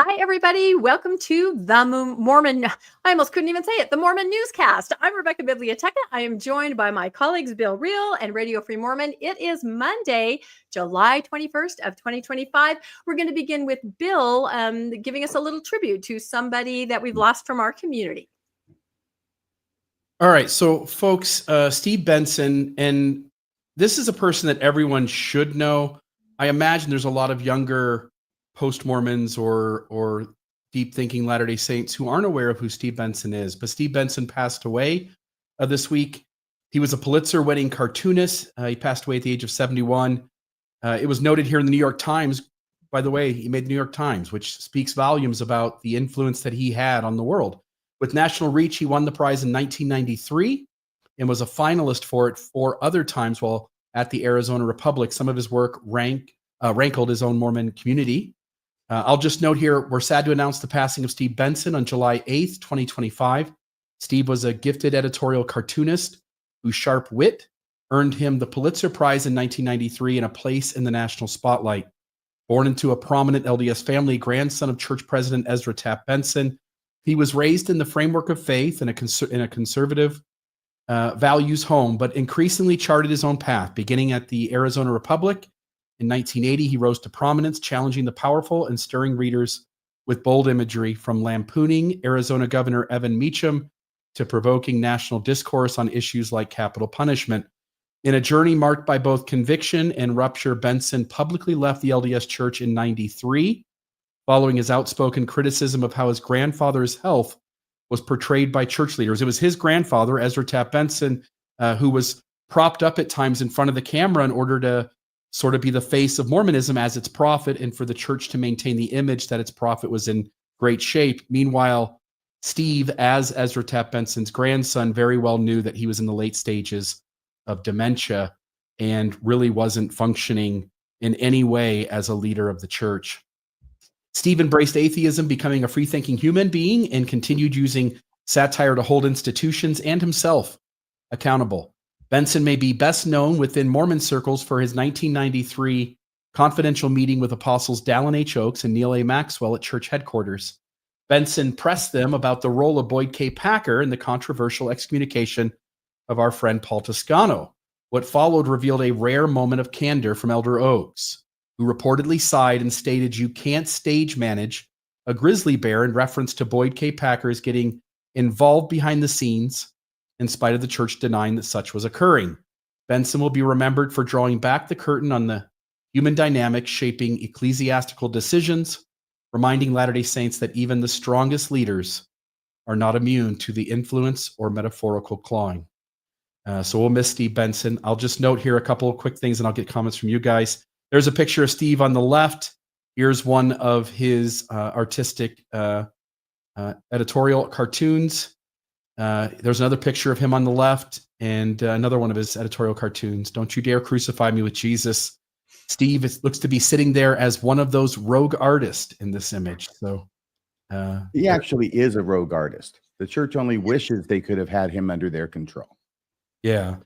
Hi, everybody. Welcome to the Mormon. I almost couldn't even say it. The Mormon Newscast. I'm Rebecca Biblioteca. I am joined by my colleagues, Bill Reel and Radio Free Mormon. It is Monday, July 21st of 2025. We're going to begin with Bill giving us a little tribute to somebody that we've lost from our community. All right. So, folks, Steve Benson, and this is a person that everyone should know. I imagine there's a lot of younger post-Mormons or deep-thinking Latter-day Saints who aren't aware of who Steve Benson is. But Steve Benson passed away this week. He was a Pulitzer-winning cartoonist. He passed away at the age of 71. It was noted here in the New York Times. By the way, he made the New York Times, which speaks volumes about the influence that he had on the world. With national reach, he won the prize in 1993 and was a finalist for it 4 other times while at the Arizona Republic. Some of his work rankled his own Mormon community. I'll just note here, we're sad to announce the passing of Steve Benson on July 8th, 2025. Steve was a gifted editorial cartoonist whose sharp wit earned him the Pulitzer Prize in 1993 and a place in the national spotlight. Born into a prominent LDS family, grandson of church president Ezra Taft Benson, he was raised in the framework of faith in a conservative values home, but increasingly charted his own path, beginning at the Arizona Republic. In 1980, he rose to prominence, challenging the powerful and stirring readers with bold imagery, from lampooning Arizona Governor Evan Meacham to provoking national discourse on issues like capital punishment. In a journey marked by both conviction and rupture, Benson publicly left the LDS Church in 1993, following his outspoken criticism of how his grandfather's health was portrayed by church leaders. It was his grandfather, Ezra Taft Benson, who was propped up at times in front of the camera in order to sort of be the face of Mormonism as its prophet, and for the church to maintain the image that its prophet was in great shape. Meanwhile, Steve, as Ezra Taft Benson's grandson, very well knew that he was in the late stages of dementia and really wasn't functioning in any way as a leader of the church. Steve embraced atheism, becoming a free-thinking human being, and continued using satire to hold institutions and himself accountable. Benson may be best known within Mormon circles for his 1993 confidential meeting with Apostles Dallin H. Oaks and Neil A. Maxwell at church headquarters. Benson pressed them about the role of Boyd K. Packer in the controversial excommunication of our friend Paul Toscano. What followed revealed a rare moment of candor from Elder Oaks, who reportedly sighed and stated, "You can't stage manage a grizzly bear," in reference to Boyd K. Packer's getting involved behind the scenes in spite of the church denying that such was occurring. Benson will be remembered for drawing back the curtain on the human dynamics shaping ecclesiastical decisions, reminding Latter-day Saints that even the strongest leaders are not immune to the influence or metaphorical clawing. So we'll miss Steve Benson. I'll just note here a couple of quick things and I'll get comments from you guys. There's a picture of Steve on the left. Here's one of his artistic editorial cartoons. There's another picture of him on the left and another one of his editorial cartoons. "Don't you dare crucify me with Jesus." Steve looks to be sitting there as one of those rogue artists in this image. So he actually is a rogue artist. The church only wishes they could have had him under their control. Yeah.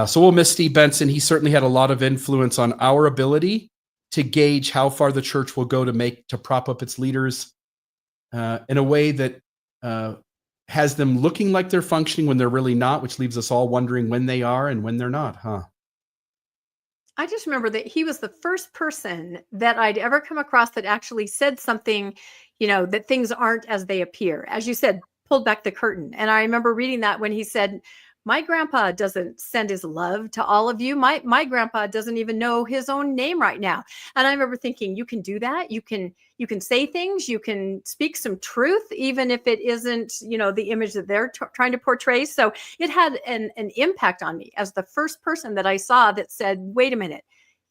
So we'll miss Steve Benson. He certainly had a lot of influence on our ability to gauge how far the church will go to prop up its leaders in a way that has them looking like they're functioning when they're really not, which leaves us all wondering when they are and when they're not, huh? I just remember that he was the first person that I'd ever come across that actually said something, that things aren't as they appear. As you said, pulled back the curtain. And I remember reading that when he said, "My grandpa doesn't send his love to all of you. My grandpa doesn't even know his own name right now." And I remember thinking, you can do that. You can say things, you can speak some truth, even if it isn't, the image that they're trying to portray. So it had an impact on me as the first person that I saw that said, wait a minute,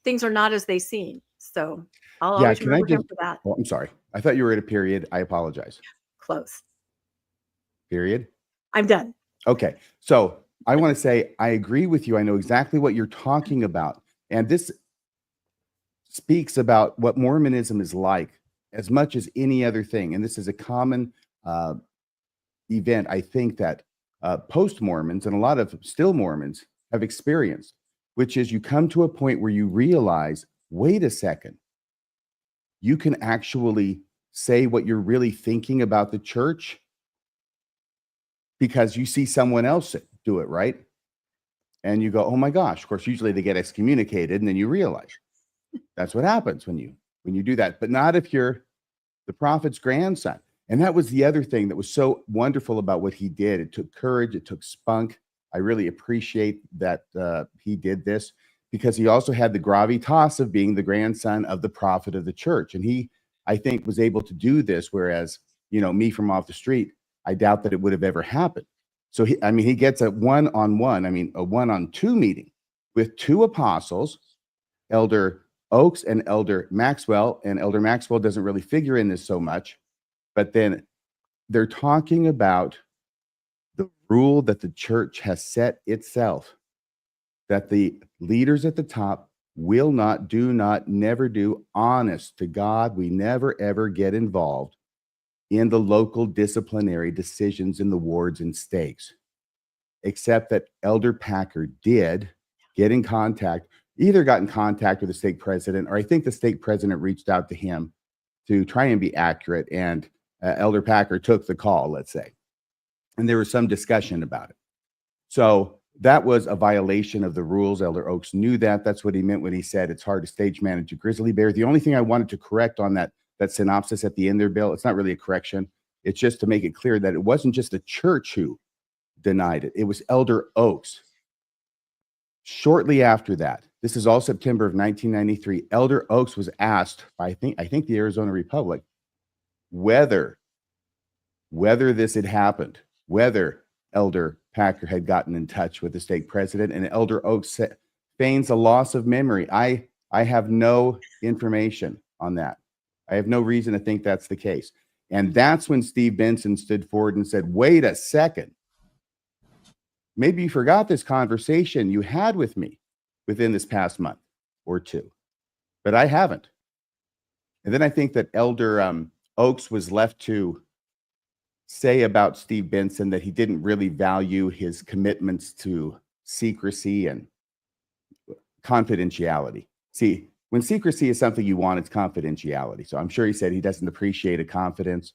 things are not as they seem. So I'll always remember him for that. Well, I'm sorry. I thought you were at a period. I apologize. Close. Period. I'm done. Okay. So I want to say, I agree with you. I know exactly what you're talking about. And this speaks about what Mormonism is like as much as any other thing. And this is a common event, I think, that post-Mormons and a lot of still Mormons have experienced, which is you come to a point where you realize, wait a second, you can actually say what you're really thinking about the church because you see someone else do it, right? And you go, oh my gosh. Of course, usually they get excommunicated, and then you realize that's what happens when you do that. But not if you're the prophet's grandson. And that was the other thing that was so wonderful about what he did. It took courage. It took spunk. I really appreciate that he did this, because he also had the gravitas of being the grandson of the prophet of the church. And he, I think, was able to do this, whereas, me from off the street, I doubt that it would have ever happened. So he gets a one-on-one, a one-on-two meeting with two apostles, Elder Oaks and Elder Maxwell. And Elder Maxwell doesn't really figure in this so much, but then they're talking about the rule that the church has set itself, that the leaders at the top will not, do not, never do, honest to God, we never ever get involved in the local disciplinary decisions in the wards and stakes, except that Elder Packer did get in contact, either got in contact with the stake president, or I think the stake president reached out to him to try and be accurate, and Elder Packer took the call, let's say. And there was some discussion about it. So that was a violation of the rules. Elder Oaks knew that. That's what he meant when he said it's hard to stage manage a grizzly bear. The only thing I wanted to correct on that synopsis at the end there, Bill, it's not really a correction. It's just to make it clear that it wasn't just the church who denied it. It was Elder Oaks. Shortly after that, this is all September of 1993, Elder Oaks was asked by, I think the Arizona Republic, whether this had happened, whether Elder Packer had gotten in touch with the stake president, and Elder Oaks feigns a loss of memory. I have no information on that. I have no reason to think that's the case. And that's when Steve Benson stood forward and said, wait a second. Maybe you forgot this conversation you had with me within this past month or two, but I haven't. And then I think that Elder Oaks was left to say about Steve Benson that he didn't really value his commitments to secrecy and confidentiality. See, when secrecy is something you want, it's confidentiality. So I'm sure he said he doesn't appreciate a confidence,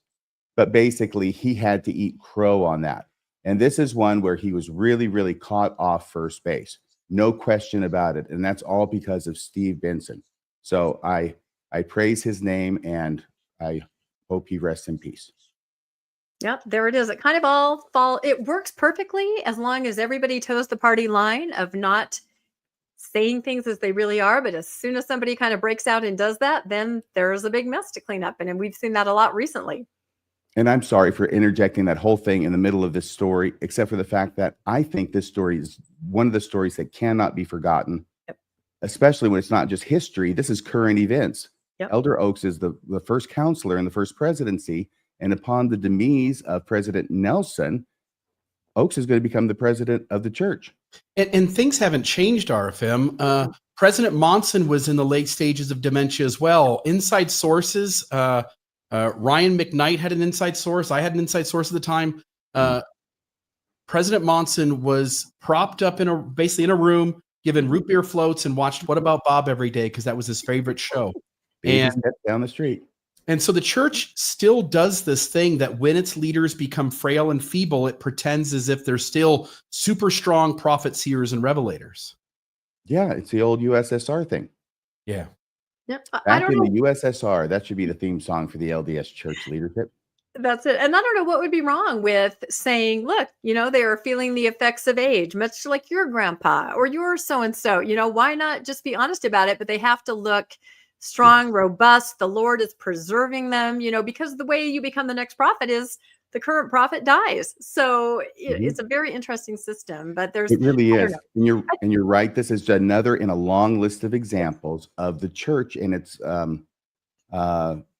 but basically he had to eat crow on that. And this is one where he was really, really caught off first base. No question about it. And that's all because of Steve Benson. So I praise his name, and I hope he rests in peace. Yep, there it is. It kind of it works perfectly as long as everybody toes the party line of not saying things as they really are. But as soon as somebody kind of breaks out and does that, then there's a big mess to clean up. And we've seen that a lot recently. And I'm sorry for interjecting that whole thing in the middle of this story, except for the fact that I think this story is one of the stories that cannot be forgotten, especially when it's not just history. This is current events. Yep. Elder Oaks is the first counselor in the first presidency. And upon the demise of President Nelson, Oaks is going to become the president of the church. And things haven't changed, RFM. President Monson was in the late stages of dementia as well. Inside sources, Ryan McKnight had an inside source. I had an inside source at the time. President Monson was propped up basically in a room, given root beer floats, and watched What About Bob every day because that was his favorite show. And down the street. And so the church still does this thing that when its leaders become frail and feeble, it pretends as if they're still super strong prophet, seers, and revelators. Yeah, it's the old USSR thing. Yeah. Yep. Back in the USSR, that should be the theme song for the LDS Church leadership. That's it. And I don't know what would be wrong with saying, look, they are feeling the effects of age, much like your grandpa or your so-and-so. Why not just be honest about it? But they have to look strong, robust. The Lord is preserving them, because the way you become the next prophet is the current prophet dies. So it's a very interesting system, but it really is. And you're right. This is another in a long list of examples of the church and its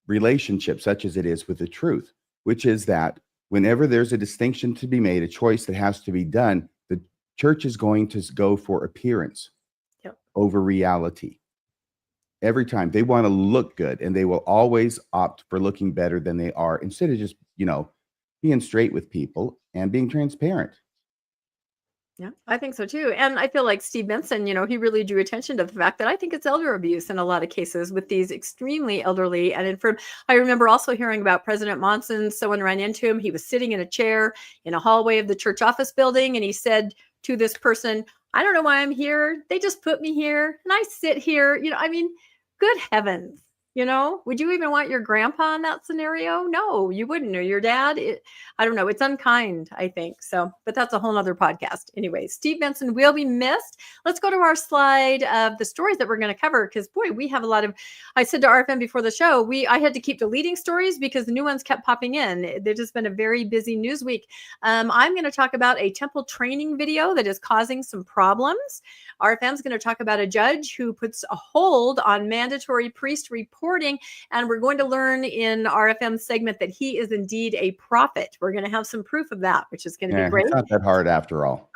relationship, such as it is with the truth, which is that whenever there's a distinction to be made, a choice that has to be done, the church is going to go for appearance over reality. Every time they want to look good, and they will always opt for looking better than they are instead of just, being straight with people and being transparent. Yeah, I think so too. And I feel like Steve Benson, he really drew attention to the fact that I think it's elder abuse in a lot of cases with these extremely elderly and infirm. I remember also hearing about President Monson. Someone ran into him. He was sitting in a chair in a hallway of the church office building. And he said to this person, I don't know why I'm here. They just put me here and I sit here. Good heavens. Would you even want your grandpa in that scenario? No, you wouldn't. Or your dad. I don't know. It's unkind, I think. So, but that's a whole nother podcast. Anyway, Steve Benson will be missed. Let's go to our slide of the stories that we're going to cover. Because boy, we have a lot of, I said to RFM before the show, I had to keep deleting stories because the new ones kept popping in. There's just been a very busy news week. I'm going to talk about a temple training video that is causing some problems. RFM is going to talk about a judge who puts a hold on mandatory priest reporting. And we're going to learn in RFM's segment that he is indeed a prophet. We're going to have some proof of that, which is going to be great. It's not that hard after all.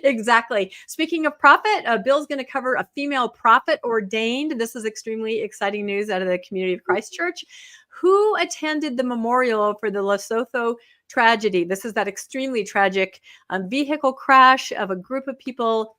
Exactly. Speaking of prophet, Bill's going to cover a female prophet ordained. This is extremely exciting news out of the Community of Christ Church, who attended the memorial for the Lesotho tragedy. This is that extremely tragic vehicle crash of a group of people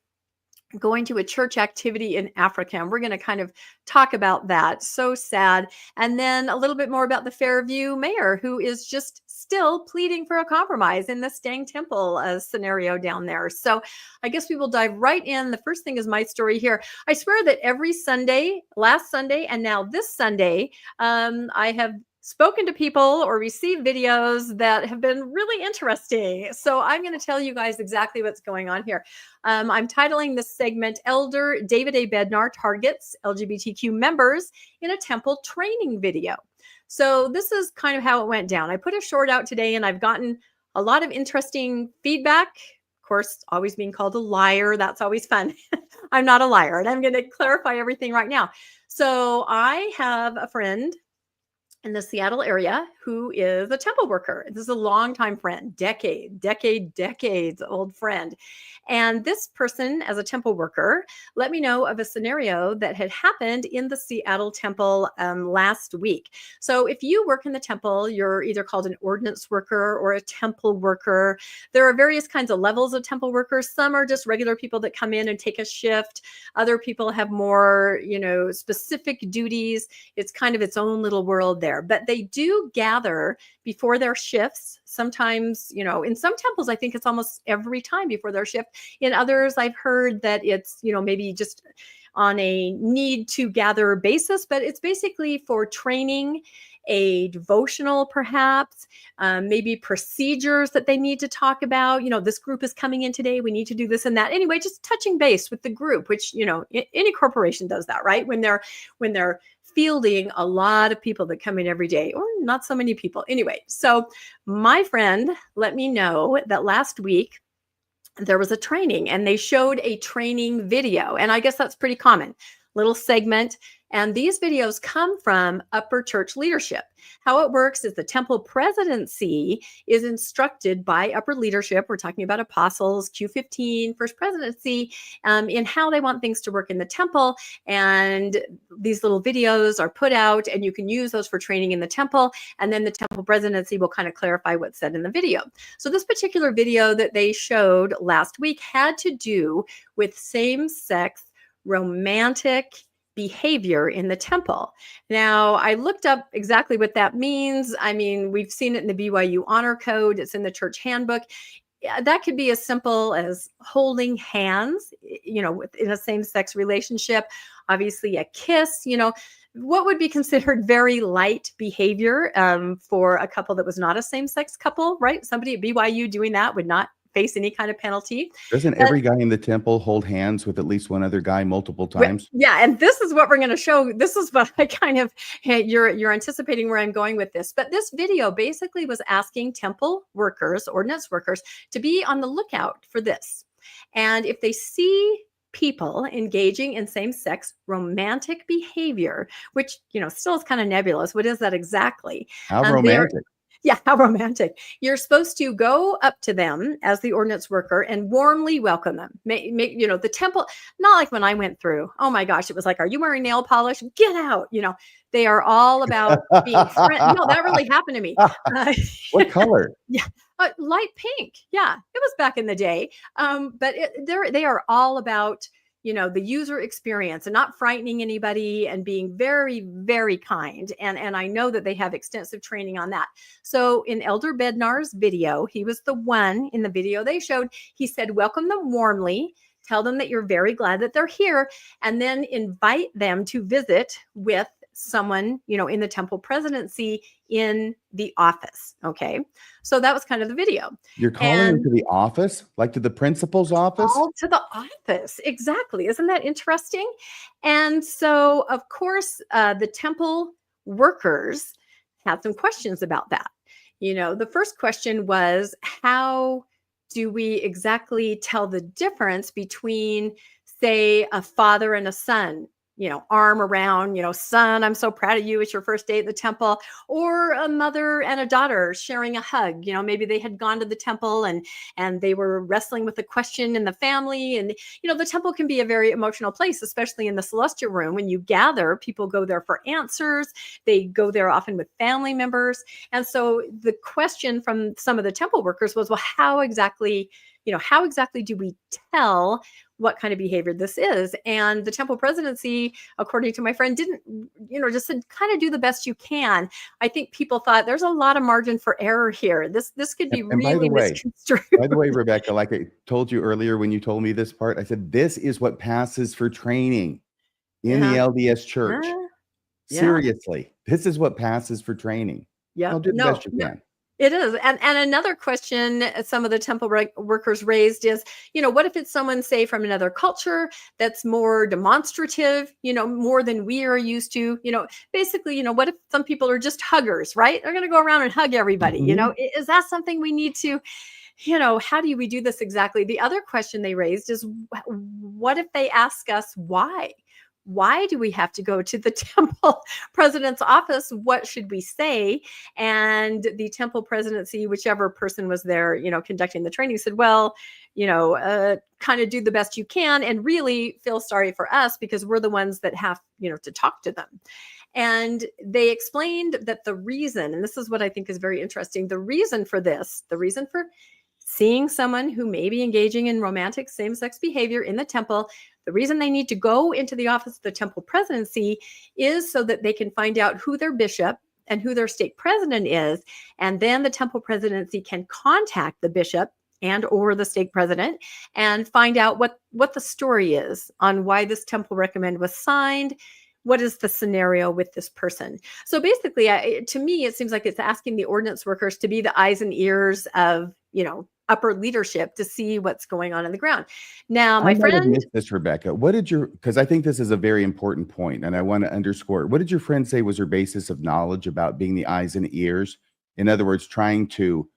going to a church activity in Africa. And we're going to kind of talk about that. So sad. And then a little bit more about the Fairview Mayor, who is just still pleading for a compromise in this dang temple scenario down there. So I guess we will dive right in. The first thing is my story here. I swear that every Sunday, last Sunday, and now this Sunday, I have spoken to people or received videos that have been really interesting. So I'm going to tell you guys exactly what's going on here. I'm titling this segment, Elder David A. Bednar Targets LGBTQ Members in a Temple Training Video. So this is kind of how it went down. I put a short out today and I've gotten a lot of interesting feedback. Of course, always being called a liar. That's always fun. I'm not a liar. And I'm going to clarify everything right now. So I have a friend in the Seattle area who is a temple worker. This is a longtime friend, decades old friend. And this person, as a temple worker, let me know of a scenario that had happened in the Seattle temple last week. So if you work in the temple, you're either called an ordinance worker or a temple worker. There are various kinds of levels of temple workers. Some are just regular people that come in and take a shift. Other people have more, specific duties. It's kind of its own little world there. But they do gather before their shifts. Sometimes, in some temples, I think it's almost every time before their shift. In others, I've heard that it's, maybe just on a need to gather basis, but it's basically for training, a devotional perhaps, maybe procedures that they need to talk about. This group is coming in today. We need to do this and that. Anyway, just touching base with the group, which, any corporation does that, right? When they're fielding a lot of people that come in every day, or not so many people. Anyway, so my friend let me know that last week there was a training and they showed a training video. And I guess that's pretty common, little segment. And these videos come from upper church leadership. How it works is the temple presidency is instructed by upper leadership. We're talking about apostles, Q15, first presidency, in how they want things to work in the temple. And these little videos are put out and you can use those for training in the temple. And then the temple presidency will kind of clarify what's said in the video. So this particular video that they showed last week had to do with same-sex romantic behavior in the temple. Now, I looked up exactly what that means. I mean, we've seen it in the BYU Honor Code. It's in the church handbook. That could be as simple as holding hands, in a same-sex relationship, obviously a kiss, what would be considered very light behavior for a couple that was not a same-sex couple, right? Somebody at BYU doing that would not face any kind of penalty. Doesn't every guy in the temple hold hands with at least one other guy multiple times? Yeah, and this is what we're going to show. This is what I kind of, you're anticipating where I'm going with this. But this video basically was asking temple workers, ordinance workers, to be on the lookout for this. And if they see people engaging in same-sex romantic behavior, which, still is kind of nebulous. What is that exactly? How romantic. Yeah, how romantic. You're supposed to go up to them as the ordinance worker and warmly welcome them. Make the temple, not like when I went through, oh my gosh, it was like, are you wearing nail polish? Get out. They are all about being friends. No, that really happened to me. What color? Yeah. Light pink. Yeah, it was back in the day. But they are all about, the user experience and not frightening anybody and being very, very kind. And I know that they have extensive training on that. So in Elder Bednar's video, he was the one in the video they showed. He said, welcome them warmly. Tell them that you're very glad that they're here, and then invite them to visit with someone, in the temple presidency in the office. Okay. So that was kind of the video. You're calling them to the office, like to the principal's office? All to the office. Exactly. Isn't that interesting? And so, of course, the temple workers had some questions about that. The first question was, how do we exactly tell the difference between, say, a father and a son? Arm around, son, I'm so proud of you. It's your first day at the temple. Or a mother and a daughter sharing a hug. Maybe they had gone to the temple and they were wrestling with a question in the family. And, the temple can be a very emotional place, especially in the celestial room. When you gather, people go there for answers. They go there often with family members. And so the question from some of the temple workers was, well, how exactly do we tell what kind of behavior this is? And the temple presidency, according to my friend, didn't, just said, kind of do the best you can. I think people thought there's a lot of margin for error here. This could be really misconstrued. By the way, Rebecca, like I told you earlier when you told me this part, I said, this is what passes for training in the LDS Church. Seriously, this is what passes for training. Yeah. I'll do the best you can. It is. And another question some of the temple workers raised is, what if it's someone, say, from another culture that's more demonstrative, more than we are used to, basically, what if some people are just huggers, right? They're going to go around and hug everybody. Is that something we need to, how do we do this exactly? The other question they raised is, what if they ask us why? Why do we have to go to the temple president's office? What should we say? And the temple presidency, whichever person was there, conducting the training, said, well, kind of do the best you can and really feel sorry for us because we're the ones that have, to talk to them. And they explained that the reason, and this is what I think is very interesting, the reason for seeing someone who may be engaging in romantic same-sex behavior in the temple, the reason they need to go into the office of the temple presidency is so that they can find out who their bishop and who their stake president is. And then the temple presidency can contact the bishop and or the stake president and find out what the story is on why this temple recommend was signed. What is the scenario with this person? So basically, to me, it seems like it's asking the ordinance workers to be the eyes and ears of, upper leadership to see what's going on the ground. Now, my friend missed this, Rebecca. Because I think this is a very important point, and I want to underscore, what did your friend say was her basis of knowledge about being the eyes and ears? In other words, trying to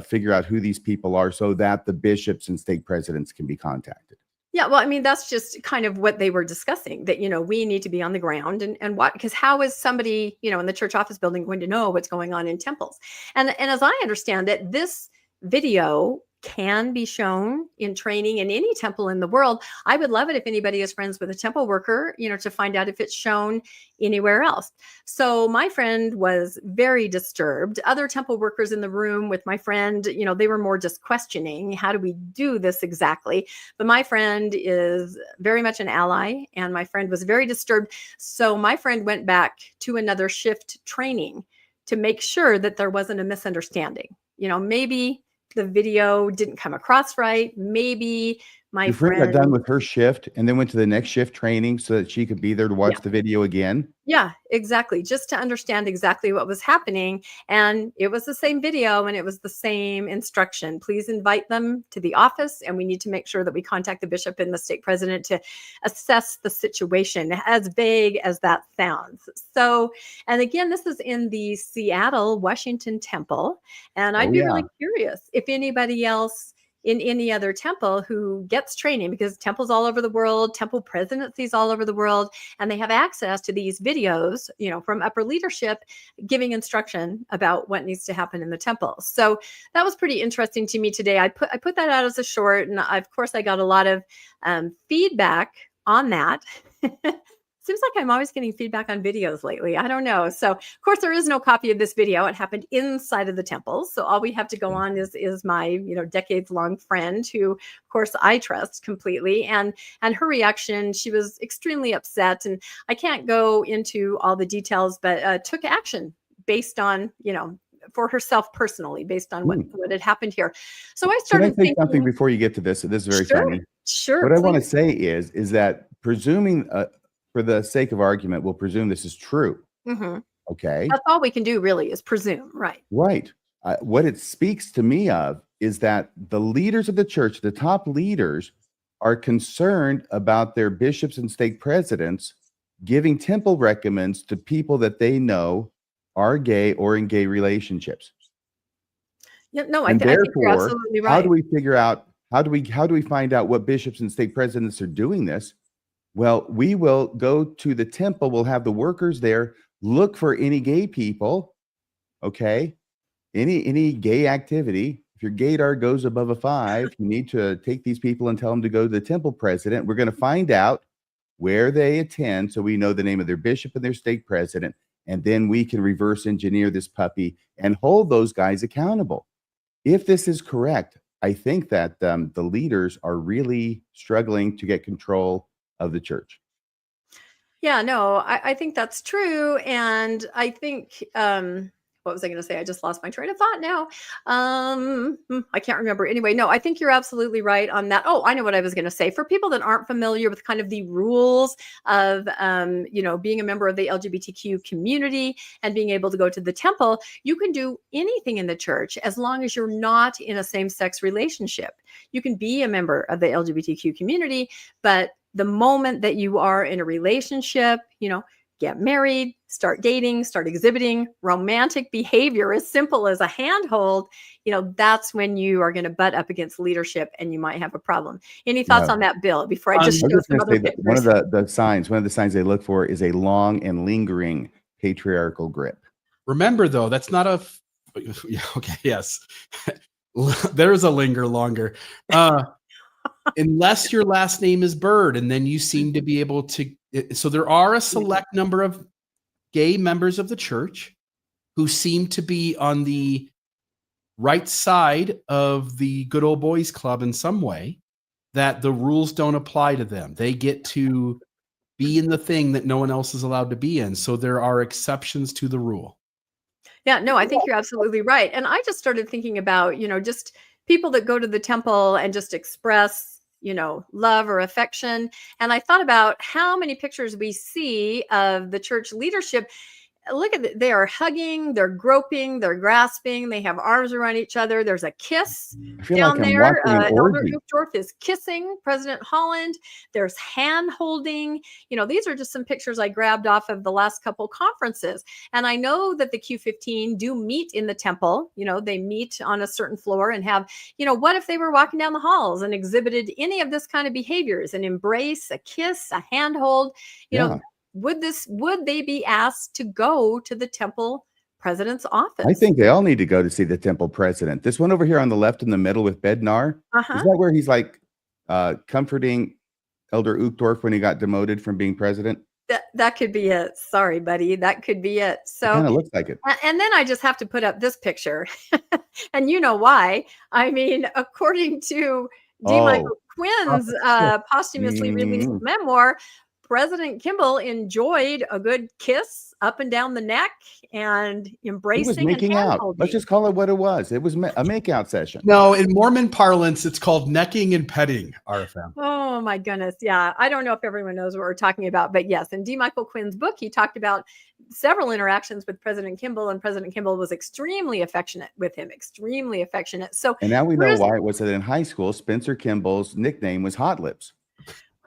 figure out who these people are so that the bishops and stake presidents can be contacted. Yeah, well, I mean, that's just kind of what they were discussing, that, we need to be on the ground and what, because how is somebody, in the church office building going to know what's going on in temples? And as I understand it, this video can be shown in training in any temple in the world. I would love it if anybody is friends with a temple worker, to find out if it's shown anywhere else. So my friend was very disturbed. Other temple workers in the room with my friend, they were more just questioning, how do we do this exactly? But my friend is very much an ally, and my friend was very disturbed. So my friend went back to another shift training to make sure that there wasn't a misunderstanding. Maybe the video didn't come across right. Maybe my friend got done with her shift and then went to the next shift training so that she could be there to watch the video again. Yeah, exactly. Just to understand exactly what was happening. And it was the same video and it was the same instruction. Please invite them to the office, and we need to make sure that we contact the bishop and the stake president to assess the situation, as vague as that sounds. So, and again, this is in the Seattle, Washington temple. And I'd be really curious if anybody else in any other temple who gets training, because temples all over the world, temple presidencies all over the world, and they have access to these videos, from upper leadership giving instruction about what needs to happen in the temple. So that was pretty interesting to me today. I put that out as a short, and of course I got a lot of feedback on that. Seems like I'm always getting feedback on videos lately. I don't know. So, of course, there is no copy of this video. It happened inside of the temple. So all we have to go on is my, decades long friend who, of course, I trust completely. And her reaction, she was extremely upset. And I can't go into all the details, but took action based on, for herself personally, based on what had happened here. So I Can I started say thinking, something before you get to this? This is very funny. Sure. What I want to please. say is that presuming, for the sake of argument, we'll presume this is true. Mhm. Okay. That's all we can do really is presume, right? Right. What it speaks to me of is that the leaders of the church, the top leaders, are concerned about their bishops and stake presidents giving temple recommends to people that they know are gay or in gay relationships. Yeah, no, I And think you're therefore, absolutely how right. do we figure out, how do we find out what bishops and stake presidents are doing this? Well, we will go to the temple, we'll have the workers there, look for any gay people, okay? Any gay activity. If your gaydar goes above a 5, you need to take these people and tell them to go to the temple president. We're going to find out where they attend so we know the name of their bishop and their stake president, and then we can reverse engineer this puppy and hold those guys accountable. If this is correct, I think that the leaders are really struggling to get control of the church. Yeah, no, I think that's true. And I think, what was I going to say? I just lost my train of thought now. I can't remember. Anyway, no, I think you're absolutely right on that. Oh, I know what I was going to say. For people that aren't familiar with kind of the rules of, being a member of the LGBTQ community and being able to go to the temple, you can do anything in the church as long as you're not in a same-sex relationship. You can be a member of the LGBTQ community, but the moment that you are in a relationship, get married, start dating, start exhibiting romantic behavior as simple as a handhold, that's when you are going to butt up against leadership and you might have a problem. Any thoughts on that, Bill, before I just I'm show just some going to other say that one pictures? of the signs they look for is a long and lingering patriarchal grip. Remember, though, that's not a. Okay, yes, there is a linger longer. Unless your last name is Bird, and then you seem to be able to. So there are a select number of gay members of the church who seem to be on the right side of the good old boys club in some way, that the rules don't apply to them. They get to be in the thing that no one else is allowed to be in. So there are exceptions to the rule. Yeah, no, I think you're absolutely right. And I just started thinking about, just people that go to the temple and just express, love or affection. And I thought about how many pictures we see of the church leadership. Look at it. They are hugging, they're groping, they're grasping, they have arms around each other. There's a kiss I feel down like I'm there. watching an Elder orgy. Uchtdorf is kissing President Holland. There's hand holding. These are just some pictures I grabbed off of the last couple conferences. And I know that the Q15 do meet in the temple. They meet on a certain floor and have, what if they were walking down the halls and exhibited any of this kind of behaviors, an embrace, a kiss, a handhold, Yeah. Would they be asked to go to the temple president's office? I think they all need to go to see the temple president. This one over here on the left in the middle with Bednar, is that where he's like comforting Elder Uchtdorf when he got demoted from being president? That could be it. Sorry, buddy. That could be it. So Kind of looks like it. And then I just have to put up this picture. And you know why. I mean, according to D. Michael Quinn's posthumously released memoir, President Kimball enjoyed a good kiss up and down the neck and He was embracing and making out. hand-holding. Let's just call it what it was. It was a makeout session. No, in Mormon parlance, it's called necking and petting, RFM. Oh my goodness. Yeah. I don't know if everyone knows what we're talking about, but yes, in D. Michael Quinn's book, he talked about several interactions with President Kimball, and President Kimball was extremely affectionate with him, extremely affectionate. So, And now we know why it was that in high school, Spencer Kimball's nickname was Hot Lips.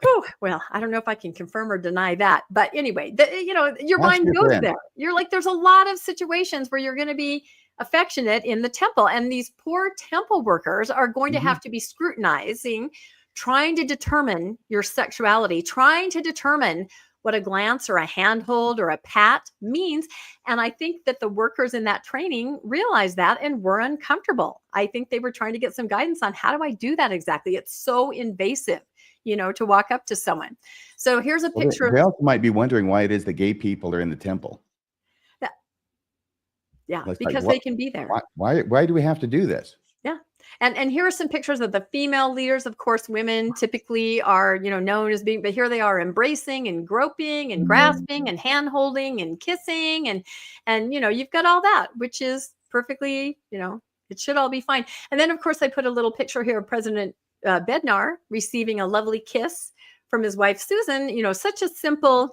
whew, well, I don't know if I can confirm or deny that, but anyway, your mind your goes friend. there. You're like, there's a lot of situations where you're going to be affectionate in the temple, and these poor temple workers are going to have to be scrutinizing, trying to determine your sexuality, trying to determine what a glance or a handhold or a pat means. And I think that the workers in that training realized that and were uncomfortable. I think they were trying to get some guidance on how do I do that exactly? It's so invasive. to walk up to someone. So here's a picture They of, also might be wondering why it is that gay people are in the temple. yeah, Like, because what, they can be there. why do we have to do this? Yeah. And here are some pictures of the female leaders. Of course, women typically are, known as being, but here they are embracing and groping and grasping and hand holding and kissing. And, you've got all that, which is perfectly, it should all be fine. And then, of course, I put a little picture here of President Bednar receiving a lovely kiss from his wife, Susan, such a simple,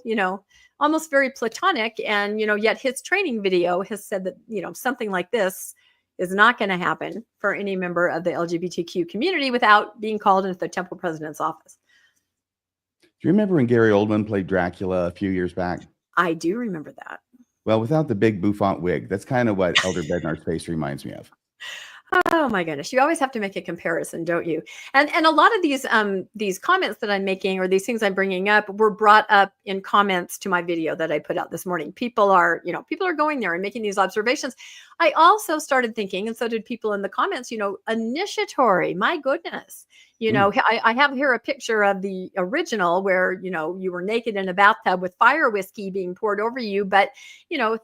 almost very platonic. And, yet his training video has said that, something like this is not going to happen for any member of the LGBTQ community without being called into the temple president's office. Do you remember when Gary Oldman played Dracula a few years back? I do remember that. Well, without the big bouffant wig, that's kind of what Elder Bednar's face reminds me of. Oh my goodness. You always have to make a comparison, don't you? And a lot of these comments that I'm making, or these things I'm bringing up, were brought up in comments to my video that I put out this morning. People are going there and making these observations. I also started thinking, and so did people in the comments, initiatory, my goodness. I have here a picture of the original where, you were naked in a bathtub with fire whiskey being poured over you. But,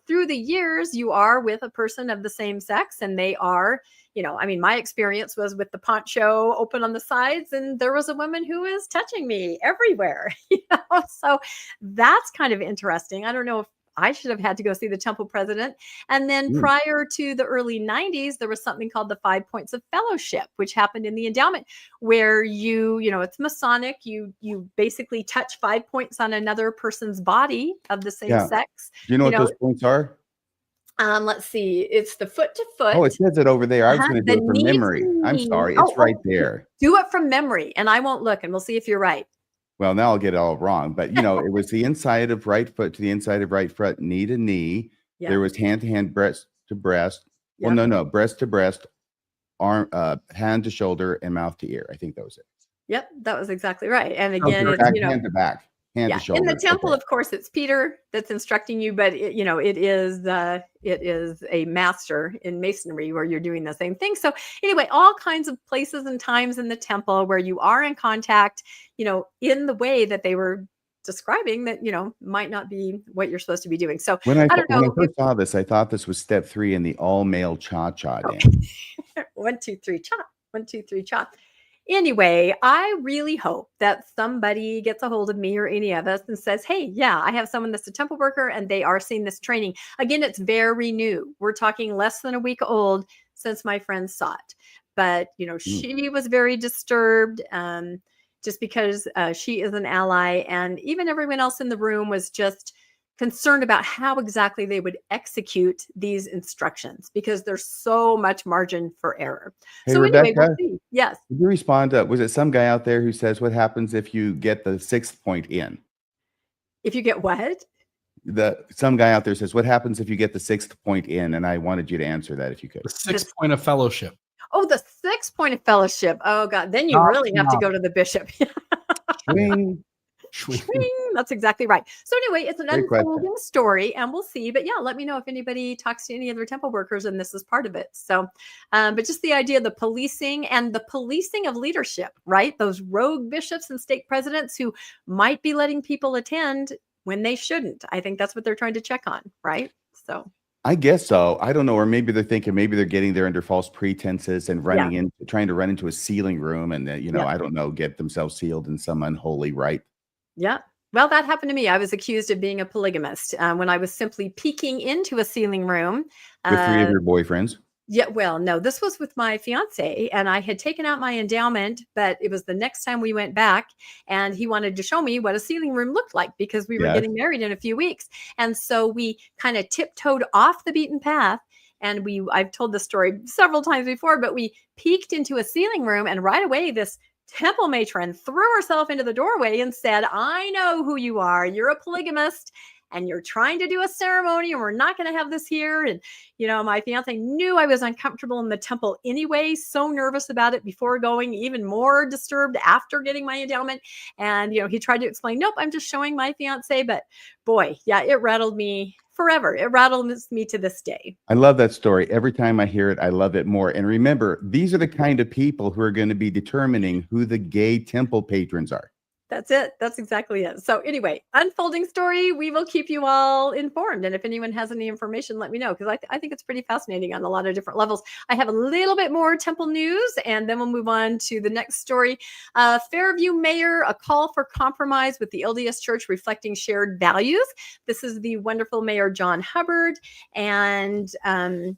through the years, you are with a person of the same sex, and they are, my experience was with the poncho open on the sides, and there was a woman who was touching me everywhere, so that's kind of interesting. I don't know if I should have had to go see the temple president. And then prior to the early 90s, there was something called the 5 Points of Fellowship, which happened in the endowment, where it's Masonic. You basically touch 5 points on another person's body of the same sex. Do you know what those points are? Let's see. It's the foot to foot. Oh, it says it over there. I was going to do it from memory. I'm sorry. It's right there. Do it from memory, and I won't look, and we'll see if you're right. Well, now I'll get it all wrong. But, it was the inside of right foot to the inside of right foot, knee to knee. Yep. There was hand to hand, breast to breast. Yep. Well, no, breast to breast, arm, hand to shoulder, and mouth to ear. I think that was it. Yep, that was exactly right. And again, it's, hand to back. Hand to shoulder. In the temple, of course, it's Peter that's instructing you, but it is a master in masonry where you're doing the same thing. So anyway, all kinds of places and times in the temple where you are in contact, in the way that they were describing that, might not be what you're supposed to be doing. So when I first saw this, I thought this was step 3 in the all male cha-cha dance. 1, 2, 3, cha. 1, 2, 3, cha. Anyway, I really hope that somebody gets a hold of me or any of us and says, hey, yeah, I have someone that's a temple worker and they are seeing this training. Again, it's very new. We're talking less than a week old since my friend saw it. But, she was very disturbed just because she is an ally. And even everyone else in the room was just concerned about how exactly they would execute these instructions because there's so much margin for error. Hey, so Rebecca, anyway, we'll see. Yes. Did you respond to, was it some guy out there who says, what happens if you get the 6th point in? If you get what? Some guy out there says, what happens if you get the 6th point in? And I wanted you to answer that if you could. The 6th point of fellowship. Oh, the 6th point of fellowship. Oh God. Then you really have to go to the bishop. Swing. That's exactly right. So anyway, it's an unfolding story and we'll see. But yeah, let me know if anybody talks to any other temple workers and this is part of it. So, but just the idea of the policing and the policing of leadership, right? Those rogue bishops and stake presidents who might be letting people attend when they shouldn't. I think that's what they're trying to check on, right? So I guess so. I don't know. Or maybe they're thinking maybe they're getting there under false pretenses and trying to run into a sealing room and, I don't know, get themselves sealed in some unholy rite. Yeah. Well, that happened to me. I was accused of being a polygamist when I was simply peeking into a sealing room. With 3 of your boyfriends? Yeah. Well, no, this was with my fiance and I had taken out my endowment, but it was the next time we went back and he wanted to show me what a sealing room looked like because we were getting married in a few weeks. And so we kind of tiptoed off the beaten path. And I've told this story several times before, but we peeked into a sealing room and right away this temple matron threw herself into the doorway and said, I know who you are. You're a polygamist and you're trying to do a ceremony and we're not going to have this here. And, my fiance knew I was uncomfortable in the temple anyway, so nervous about it before going, even more disturbed after getting my endowment. And, he tried to explain, nope, I'm just showing my fiance. But boy, yeah, it rattled me forever. It rattles me to this day. I love that story. Every time I hear it, I love it more. And remember, these are the kind of people who are going to be determining who the gay temple patrons are. That's it. That's exactly it. So anyway, unfolding story. We will keep you all informed. And if anyone has any information, let me know, because I think it's pretty fascinating on a lot of different levels. I have a little bit more temple news, and then we'll move on to the next story. Fairview Mayor, a call for compromise with the LDS Church reflecting shared values. This is the wonderful Mayor John Hubbard, and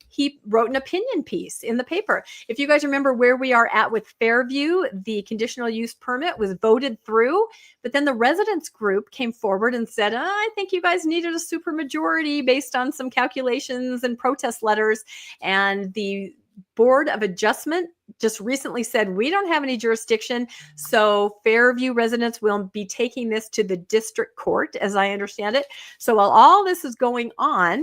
he wrote an opinion piece in the paper. If you guys remember where we are at with Fairview, the conditional use permit was voted through, but then the residents group came forward and said, I think you guys needed a supermajority based on some calculations and protest letters. And the Board of Adjustment just recently said, we don't have any jurisdiction. So Fairview residents will be taking this to the district court, as I understand it. So while all this is going on,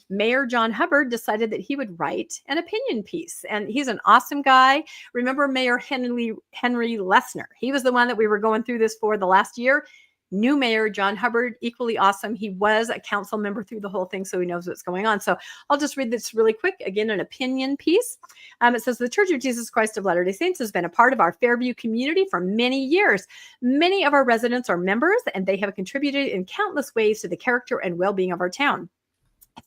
Mayor John Hubbard decided that he would write an opinion piece, and he's an awesome guy. Remember Mayor Henry Lessner? He was the one that we were going through this for the last year. New Mayor John Hubbard, equally awesome. He was a council member through the whole thing, so he knows what's going on. So I'll just read this really quick. Again, an opinion piece. It says, the Church of Jesus Christ of Latter-day Saints has been a part of our Fairview community for many years. Many of our residents are members, and they have contributed in countless ways to the character and well-being of our town.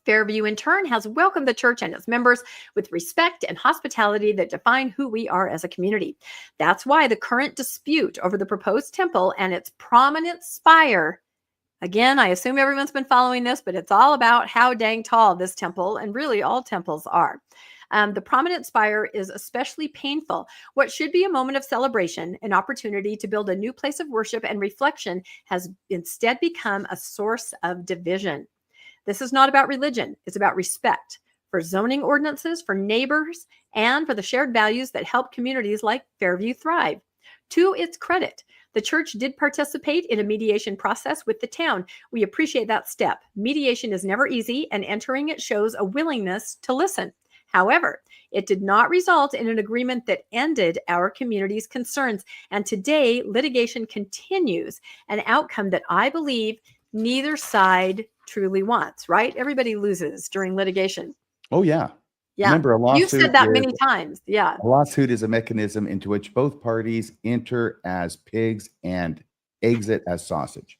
Fairview, in turn, has welcomed the church and its members with respect and hospitality that define who we are as a community. That's why the current dispute over the proposed temple and its prominent spire, again, I assume everyone's been following this, but it's all about how dang tall this temple, and really all temples are. The prominent spire is especially painful. What should be a moment of celebration, an opportunity to build a new place of worship and reflection, has instead become a source of division. This is not about religion. It's about respect for zoning ordinances, for neighbors, and for the shared values that help communities like Fairview thrive. To its credit, the church did participate in a mediation process with the town. We appreciate that step. Mediation is never easy, and entering it shows a willingness to listen. However, it did not result in an agreement that ended our community's concerns. And today, litigation continues, an outcome that I believe neither side truly wants, right? Everybody loses during litigation. Oh, yeah. Yeah. Remember, a lawsuit, you've said that many times. Yeah. A lawsuit is a mechanism into which both parties enter as pigs and exit as sausage.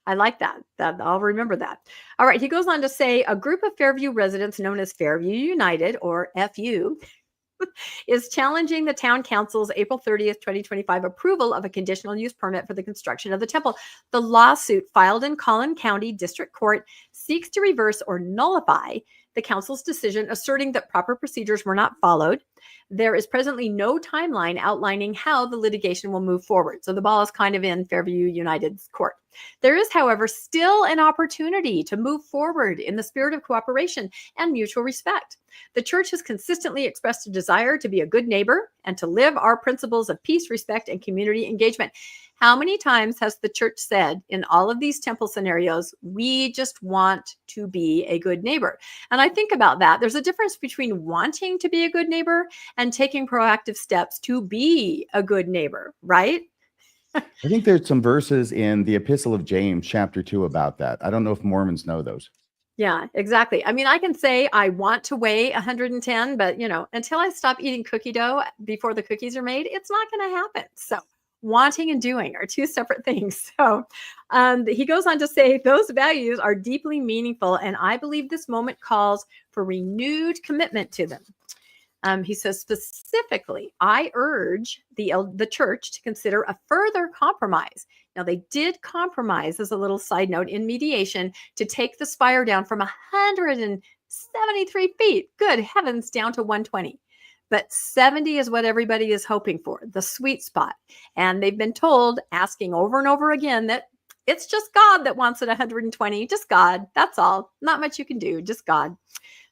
I like that. I'll remember that. All right. He goes on to say, a group of Fairview residents known as Fairview United, or FU, is challenging the town council's April 30th, 2025 approval of a conditional use permit for the construction of the temple. The lawsuit filed in Collin County District Court seeks to reverse or nullify the council's decision, asserting that proper procedures were not followed. There is presently no timeline outlining how the litigation will move forward. So the ball is kind of in Fairview United's court. There is, however, still an opportunity to move forward in the spirit of cooperation and mutual respect. The church has consistently expressed a desire to be a good neighbor and to live our principles of peace, respect, and community engagement. How many times has the church said in all of these temple scenarios, we just want to be a good neighbor? And I think about that. There's a difference between wanting to be a good neighbor and taking proactive steps to be a good neighbor, right? I think there's some verses in the Epistle of James, chapter 2, about that. I don't know if Mormons know those. Yeah, exactly. I mean, I can say I want to weigh 110, but until I stop eating cookie dough before the cookies are made, it's not going to happen. So wanting and doing are two separate things. So he goes on to say those values are deeply meaningful, and I believe this moment calls for renewed commitment to them. He says specifically, I urge the church to consider a further compromise. Now, they did compromise, as a little side note, in mediation to take the spire down from 173 feet, good heavens, down to 120. But 70 is what everybody is hoping for, the sweet spot. And they've been told, asking over and over again, that it's just God that wants it 120, just God. That's all. Not much you can do, just God.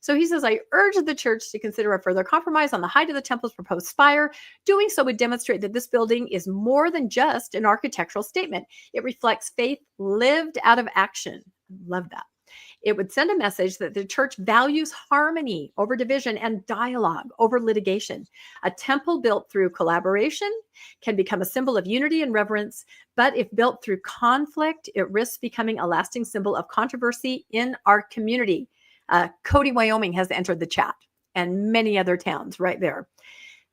So he says, I urge the church to consider a further compromise on the height of the temple's proposed spire. Doing so would demonstrate that this building is more than just an architectural statement. It reflects faith lived out of action. Love that. It would send a message that the church values harmony over division and dialogue over litigation. A temple built through collaboration can become a symbol of unity and reverence, but if built through conflict, it risks becoming a lasting symbol of controversy in our community. Cody, Wyoming has entered the chat, and many other towns right there.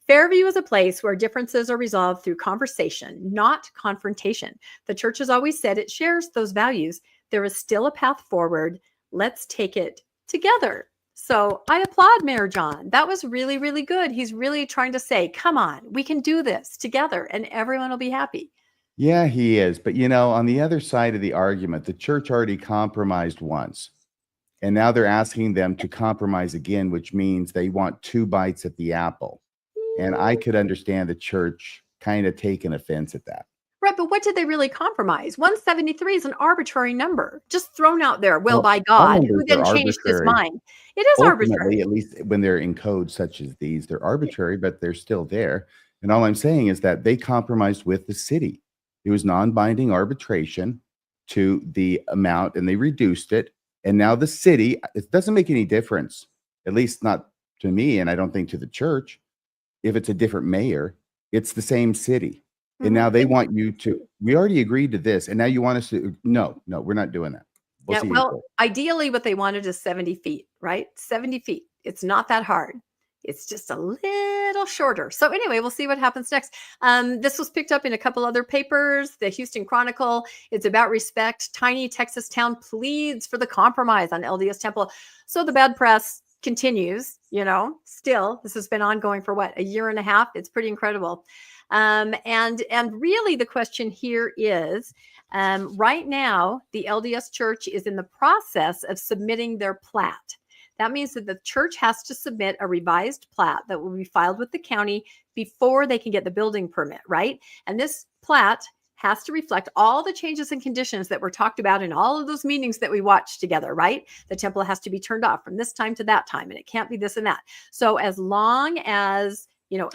Fairview is a place where differences are resolved through conversation, not confrontation. The church has always said it shares those values. There is still a path forward. Let's take it together. So I applaud Mayor John. That was really, really good. He's really trying to say, come on, we can do this together and everyone will be happy. Yeah, he is. But on the other side of the argument, the church already compromised once. And now they're asking them to compromise again, which means they want 2 bites at the apple. And I could understand the church kind of taking offense at that. Right, but what did they really compromise? 173 is an arbitrary number, just thrown out there. Well, by God, who then changed his mind? It is arbitrary. At least when they're in codes such as these, they're arbitrary, but they're still there. And all I'm saying is that they compromised with the city. It was non-binding arbitration to the amount, and they reduced it. And now the city, it doesn't make any difference, at least not to me, and I don't think to the church. If it's a different mayor, it's the same city. And now they want you to, we already agreed to this, and now you want us to, no, we're not doing that. Well, ideally what they wanted is 70 feet, right? 70 feet. It's not that hard. It's just a little shorter. So anyway, we'll see what happens next. This was picked up in a couple other papers. The Houston Chronicle. It's about respect. Tiny Texas town pleads for the compromise on LDS temple. So the bad press continues, still. This has been ongoing for what, a year and a half? It's pretty incredible. And really the question here is, right now, the LDS Church is in the process of submitting their plat. That means that the church has to submit a revised plat that will be filed with the county before they can get the building permit, right? And this plat has to reflect all the changes and conditions that were talked about in all of those meetings that we watched together, right? The temple has to be turned off from this time to that time, and it can't be this and that. So as long as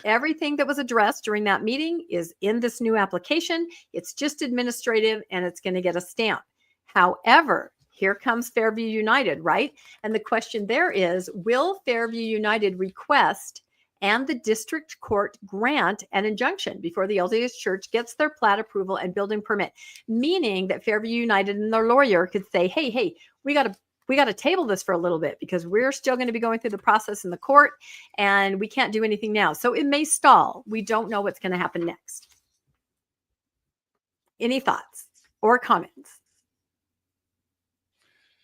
everything that was addressed during that meeting is in this new application, it's just administrative and it's going to get a stamp. However, here comes Fairview United, right? And the question there is, will Fairview United request and the district court grant an injunction before the LDS Church gets their plat approval and building permit? Meaning that Fairview United and their lawyer could say, hey, we got to table this for a little bit because we're still going to be going through the process in the court and we can't do anything now. So it may stall. We don't know what's going to happen next. Any thoughts or comments?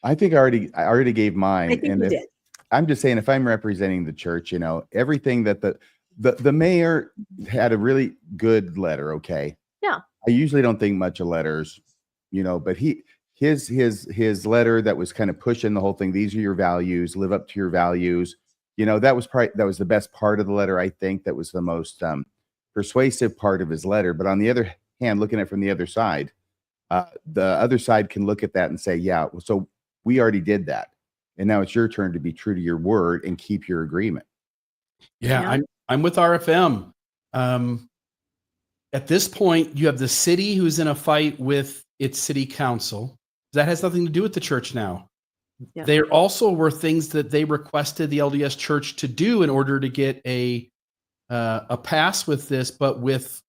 I think I already gave mine. I think you did. I'm just saying, if I'm representing the church, everything that the mayor had a really good letter. Okay. Yeah. I usually don't think much of letters, but his letter that was kind of pushing the whole thing. These are your values, live up to your values. That was the best part of the letter. I think that was the most persuasive part of his letter. But on the other hand, looking at it from the other side can look at that and say, yeah, so we already did that. And now it's your turn to be true to your word and keep your agreement. Yeah. I'm with RFM. At this point, you have the city who's in a fight with its city council. That has nothing to do with the church now. Yeah. There also were things that they requested the LDS Church to do in order to get a pass with this, but with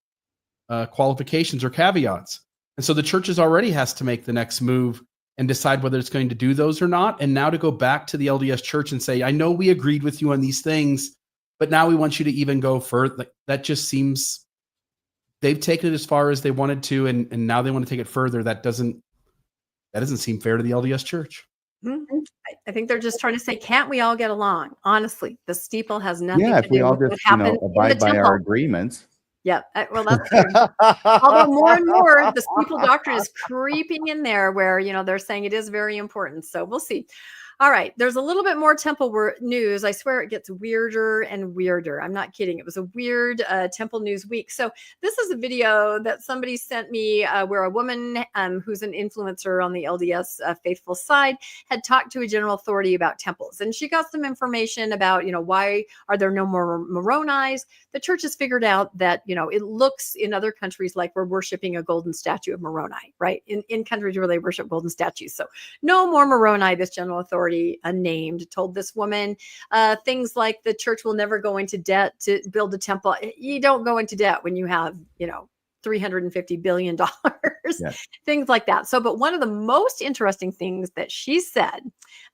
qualifications or caveats. And so the churches already has to make the next move and decide whether it's going to do those or not. And now to go back to the LDS Church and say, I know we agreed with you on these things, but now we want you to even go further. That just seems, they've taken it as far as they wanted to, and now they want to take it further. That doesn't seem fair to the LDS Church. Mm-hmm. I think they're just trying to say, can't we all get along? Honestly, the steeple has nothing to do if we all with just what happened abide by our agreements. Yeah, well, that's true. Although more and more, the steeple doctrine is creeping in there where, they're saying it is very important. So we'll see. All right. There's a little bit more temple news. I swear it gets weirder and weirder. I'm not kidding. It was a weird temple news week. So this is a video that somebody sent me where a woman who's an influencer on the LDS faithful side had talked to a general authority about temples. And she got some information about, why are there no more Moronis? The church has figured out that, it looks in other countries like we're worshiping a golden statue of Moroni, right? In countries where they worship golden statues. So no more Moroni, this general authority, unnamed, told this woman things like the church will never go into debt to build a temple. You don't go into debt when you have, $350 billion, yes. Things like that. So, but one of the most interesting things that she said,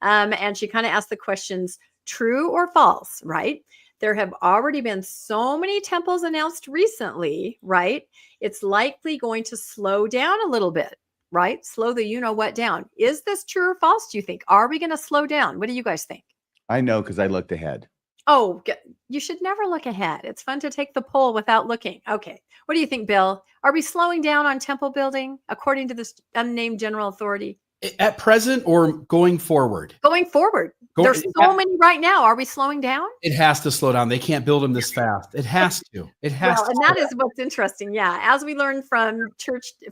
and she kind of asked the questions, true or false, right? There have already been so many temples announced recently, right? It's likely going to slow down a little bit, right? Slow the you-know-what down. Is this true or false, do you think? Are we going to slow down? What do you guys think? I know because I looked ahead. Oh, you should never look ahead. It's fun to take the poll without looking. Okay. What do you think, Bill? Are we slowing down on temple building according to this unnamed general authority? At present or going forward? Going forward. There's so many right now. Are we slowing down? It has to slow down. They can't build them this fast. It has to. It has to. And that is what's interesting. Yeah. As we learned from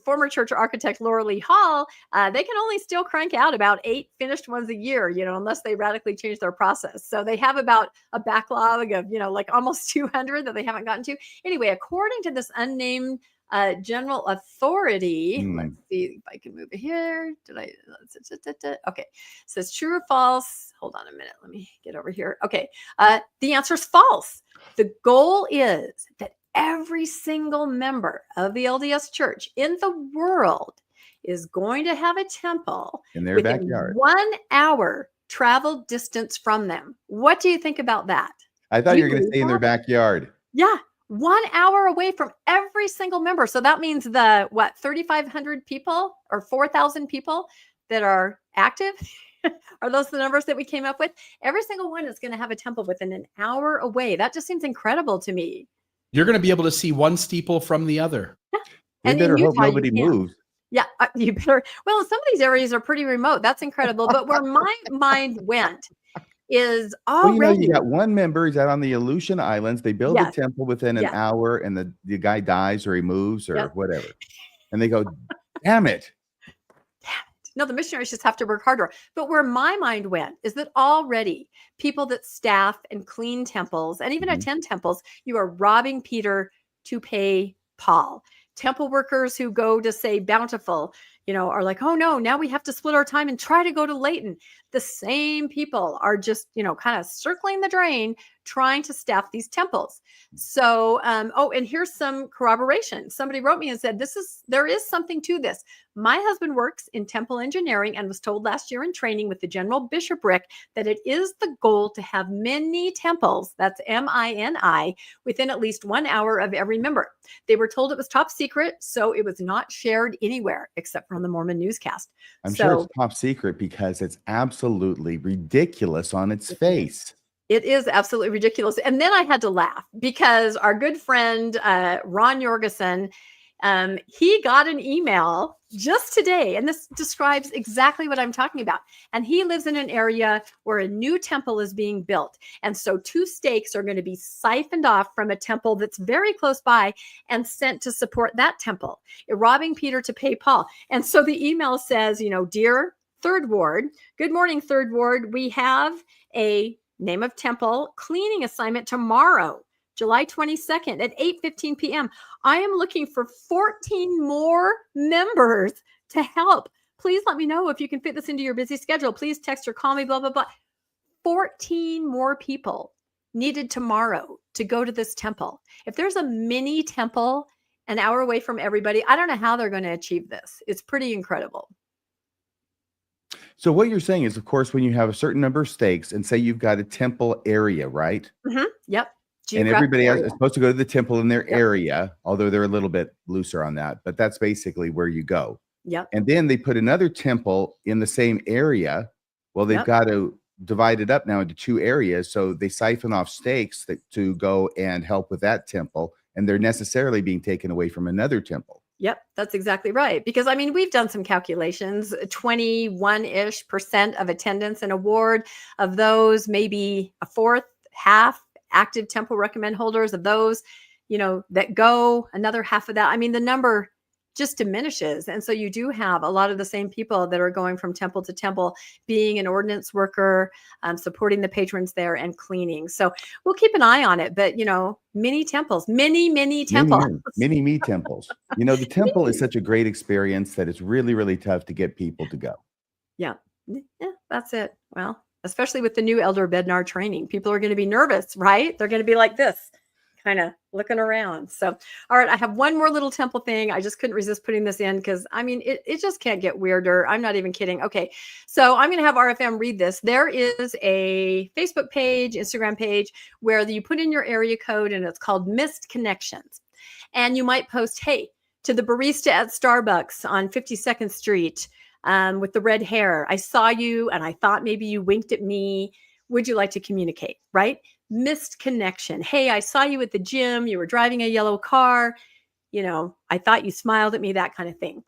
former church architect Laura Lee Hall, they can only still crank out about 8 finished ones a year, unless they radically change their process. So they have about a backlog of, like almost 200 that they haven't gotten to. Anyway, according to this unnamed general authority, let's see if I can move it here. Okay. It says true or false. Hold on a minute. Let me get over here. Okay. The answer is false. The goal is that every single member of the LDS Church in the world is going to have a temple in their backyard, 1 hour travel distance from them. What do you think about that? I thought you were going to say in their backyard. Yeah. 1 hour away from every single member. So that means 3,500 people or 4,000 people that are active? Are those the numbers that we came up with? Every single one is going to have a temple within an hour away. That just seems incredible to me. You're going to be able to see one steeple from the other. Yeah. We better hope nobody moves. Yeah, you better. Well, some of these areas are pretty remote. That's incredible. But where my mind went is already. You got one member. He's out on the Aleutian Islands. They build a temple within an hour, and the guy dies or he moves or whatever. And they go, damn it. No, the missionaries just have to work harder. But where my mind went is that already people that staff and clean temples and even attend temples, you are robbing Peter to pay Paul. Temple workers who go to, say, Bountiful, are like, oh no, now we have to split our time and try to go to Layton. The same people are just, kind of circling the drain, trying to staff these temples. So, and here's some corroboration. Somebody wrote me and said, there is something to this. My husband works in temple engineering and was told last year in training with the general bishopric that it is the goal to have many temples, that's MINI, within at least 1 hour of every member. They were told it was top secret, so it was not shared anywhere except for on the Mormon Newscast. I'm sure it's top secret because it's absolutely ridiculous on its face. It is absolutely ridiculous. And then I had to laugh because our good friend, Ron Jorgensen, he got an email just today, and this describes exactly what I'm talking about. And he lives in an area where a new temple is being built. And so 2 stakes are going to be siphoned off from a temple that's very close by and sent to support that temple, robbing Peter to pay Paul. And so the email says, dear Third Ward, good morning, Third Ward. We have a name of temple cleaning assignment tomorrow, July 22nd at 8:15 p.m. I am looking for 14 more members to help. Please let me know if you can fit this into your busy schedule. Please text or call me, blah, blah, blah. 14 more people needed tomorrow to go to this temple. If there's a mini temple an hour away from everybody, I don't know how they're going to achieve this. It's pretty incredible. So what you're saying is, of course, when you have a certain number of stakes and say you've got a temple area, right? Yep. And everybody else is supposed to go to the temple in their area, although they're a little bit looser on that. But that's basically where you go. Yep. And then they put another temple in the same area. Well, they've got to divide it up now into 2 areas. So they siphon off stakes to go and help with that temple. And they're necessarily being taken away from another temple. Yep, that's exactly right. Because we've done some calculations, 21-ish% of attendance and award of those, maybe a fourth, half active temple recommend holders of those, that go, another half of that. The number just diminishes. And so you do have a lot of the same people that are going from temple to temple, being an ordinance worker, supporting the patrons there and cleaning. So we'll keep an eye on it. But, mini temples, mini temples. Mini me temples. The temple is such a great experience that it's really, really tough to get people to go. Yeah, that's it. Well, especially with the new Elder Bednar training, people are going to be nervous, right? They're going to be like this. kind of looking around. So, all right, I have one more little temple thing. I just couldn't resist putting this in because I mean, it just can't get weirder. I'm not even kidding. Okay, so I'm going to have RFM read this. There is a Facebook page, Instagram page where you put in your area code and it's called Missed Connections. And you might post, hey, to the barista at Starbucks on 52nd Street with the red hair, I saw you and I thought maybe you winked at me. Would you like to communicate? Right? Missed connection. Hey, I saw you at the gym. You were driving a yellow car. You know, I thought you smiled at me, that kind of thing.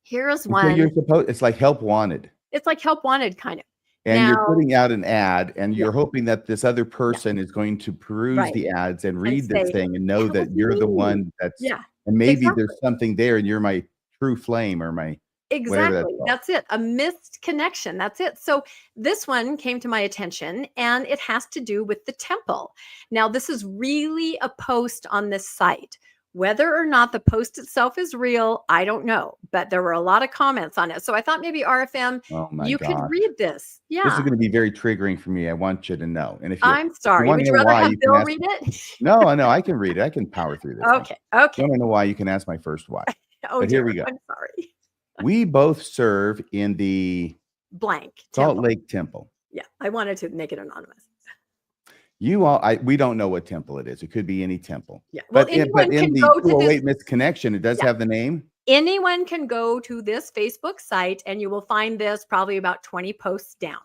Here's So one. you're supposed, it's like help wanted. It's like help wanted, kind of. And now, you're putting out an ad and Yeah. you're hoping that this other person is going to peruse Right. the ads and read this say, thing and know "Help that you're the me." one that's, Yeah, and maybe exactly. there's something there and you're my true flame or my, Exactly. called. That's it. A missed connection. That's it. So this one came to my attention and it has to do with the temple. Now, this is really a post on this site. Whether or not the post itself is real, I don't know, but there were a lot of comments on it. So I thought maybe RFM, Oh my you could gosh. read this. This is Yeah. going to be very triggering for me. I want you to know. And if you, I'm sorry. want Would to you know rather why, have you can Bill ask read it? No, I can read it. I can power through this thing. Okay. Okay. You want to know why, you can ask my first why. Oh, But here we dear. go. I'm sorry. We both serve in the Blank. Salt Temple. Lake Temple. Yeah. I wanted to make it anonymous. You all, we don't know what temple it is. It could be any temple. Yeah. Well, But in anyone can the go to this. 208 misconnection, it does Yeah. have the name. Anyone can go to this Facebook site and you will find this probably about 20 posts down.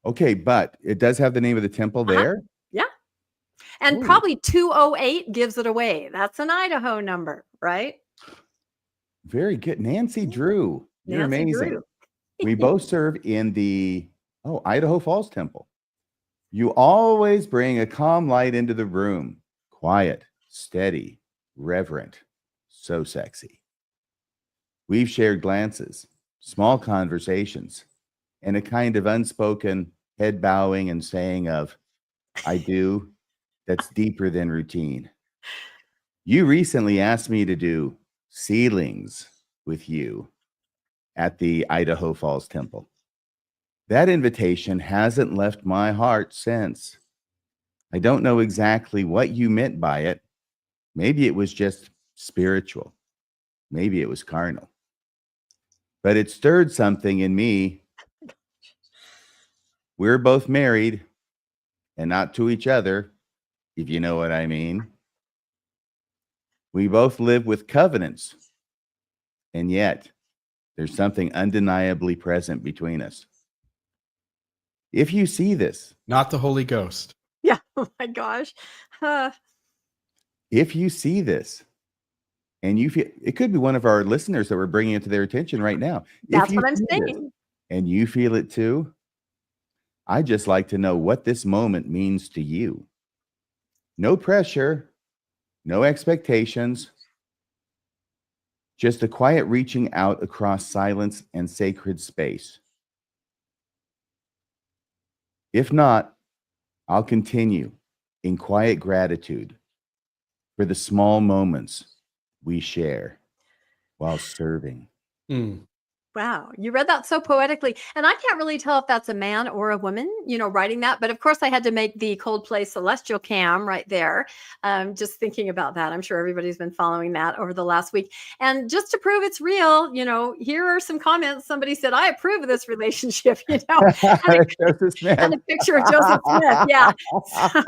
Okay, but it does have the name of the temple there. Yeah. And Ooh. probably 208 gives it away. That's an Idaho number, right? Very good. Nancy Drew. You're Nancy amazing. Drew. We both serve in the Idaho Falls Temple. You always bring a calm light into the room. Quiet, steady, reverent, so sexy. We've shared glances, small conversations, and a kind of unspoken head bowing and saying of, I do, that's deeper than routine. You recently asked me to do ceilings with you at the Idaho Falls Temple. That invitation hasn't left my heart since. I don't know exactly what you meant by it. Maybe it was just spiritual. Maybe it was carnal. But it stirred something in me. We're both married and not to each other, if you know what I mean. We both live with covenants, and yet there's something undeniably present between us. If you see this, Not the Holy Ghost. Yeah. Oh my gosh. if you see this, and you feel, it could be one of our listeners that we're bringing it to their attention right now. That's If you what I'm see this saying. and you feel it too, I'd just like to know what this moment means to you. No pressure, no expectations, just a quiet reaching out across silence and sacred space. If not, I'll continue in quiet gratitude for the small moments we share while serving. Wow. You read that so poetically. And I can't really tell if that's a man or a woman, writing that. But of course, I had to make the Coldplay Celestial cam right there. Just thinking about that. I'm sure everybody's been following that over the last week. And just to prove it's real, here are some comments. Somebody said, I approve of this relationship, and a picture of Joseph Smith. Yeah. So,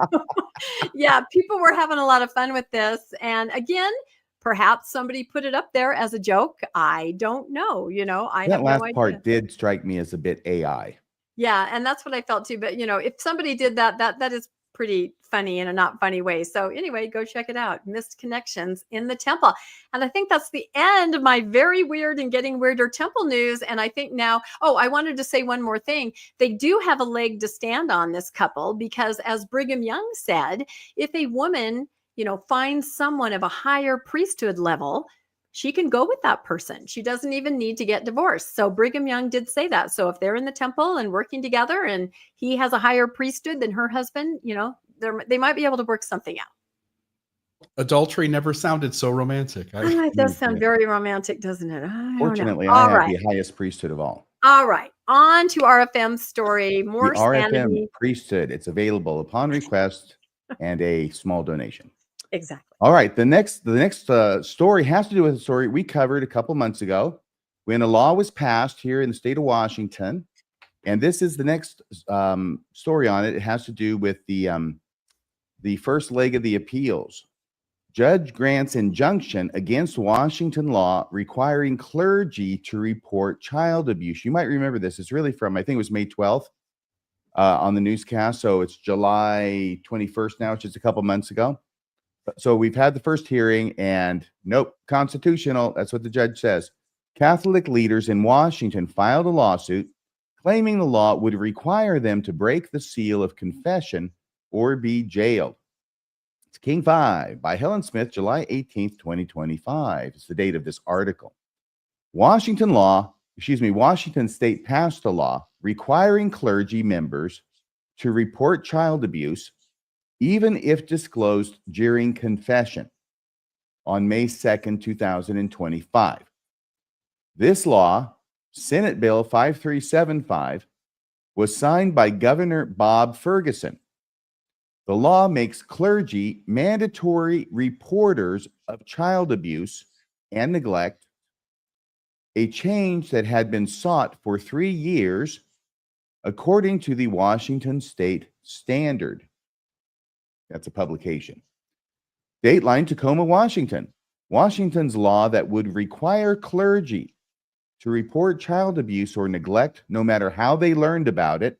yeah. People were having a lot of fun with this. And again, perhaps somebody put it up there as a joke. I don't know. I That have last no idea. part did strike me as a bit AI. Yeah, and that's what I felt too. But if somebody did that, that is pretty funny in a not funny way. So anyway, go check it out. Missed Connections in the Temple. And I think that's the end of my very weird and getting weirder temple news. And I think now, I wanted to say one more thing. They do have a leg to stand on, this couple, because as Brigham Young said, if a woman finds someone of a higher priesthood level, she can go with that person. She doesn't even need to get divorced. So Brigham Young did say that. So if they're in the temple and working together and he has a higher priesthood than her husband, they might be able to work something out. Adultery never sounded so romantic. It does sound very romantic, doesn't it? Fortunately, I I have have the highest priesthood of all. All right. On to RFM's story. More the RFM sanity. priesthood. It's available upon request and a small donation. Exactly. All right. The next story has to do with a story we covered a couple months ago when a law was passed here in the state of Washington. And this is the next story on it. It has to do with the first leg of the appeals. Judge grants injunction against Washington law requiring clergy to report child abuse. You might remember this. It's really from, I think it was May 12th on the newscast. So it's July 21st now, which is a couple months ago. So we've had the first hearing and nope, constitutional. That's what the judge says. Catholic leaders in Washington filed a lawsuit claiming the law would require them to break the seal of confession or be jailed. It's King 5 by Helen Smith, July 18th, 2025. It's the date of this article. Washington state passed a law requiring clergy members to report child abuse even if disclosed during confession on May 2nd, 2025. This law, Senate Bill 5375, was signed by Governor Bob Ferguson. The law makes clergy mandatory reporters of child abuse and neglect, a change that had been sought for 3 years, according to the Washington State Standard. That's a publication. Dateline, Tacoma, Washington. Washington's law that would require clergy to report child abuse or neglect, no matter how they learned about it,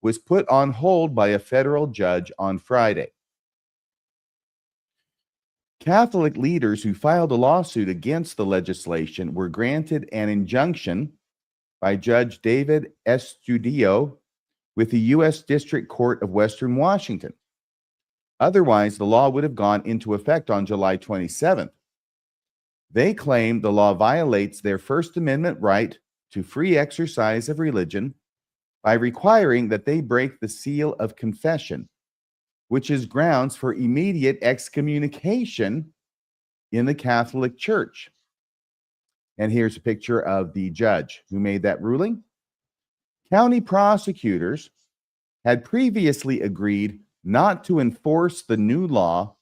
was put on hold by a federal judge on Friday. Catholic leaders who filed a lawsuit against the legislation were granted an injunction by Judge David Estudio with the U.S. District Court of Western Washington. Otherwise, the law would have gone into effect on July 27th. They claim the law violates their First Amendment right to free exercise of religion by requiring that they break the seal of confession, which is grounds for immediate excommunication in the Catholic Church. And here's a picture of the judge who made that ruling. County prosecutors had previously agreed not to enforce the new law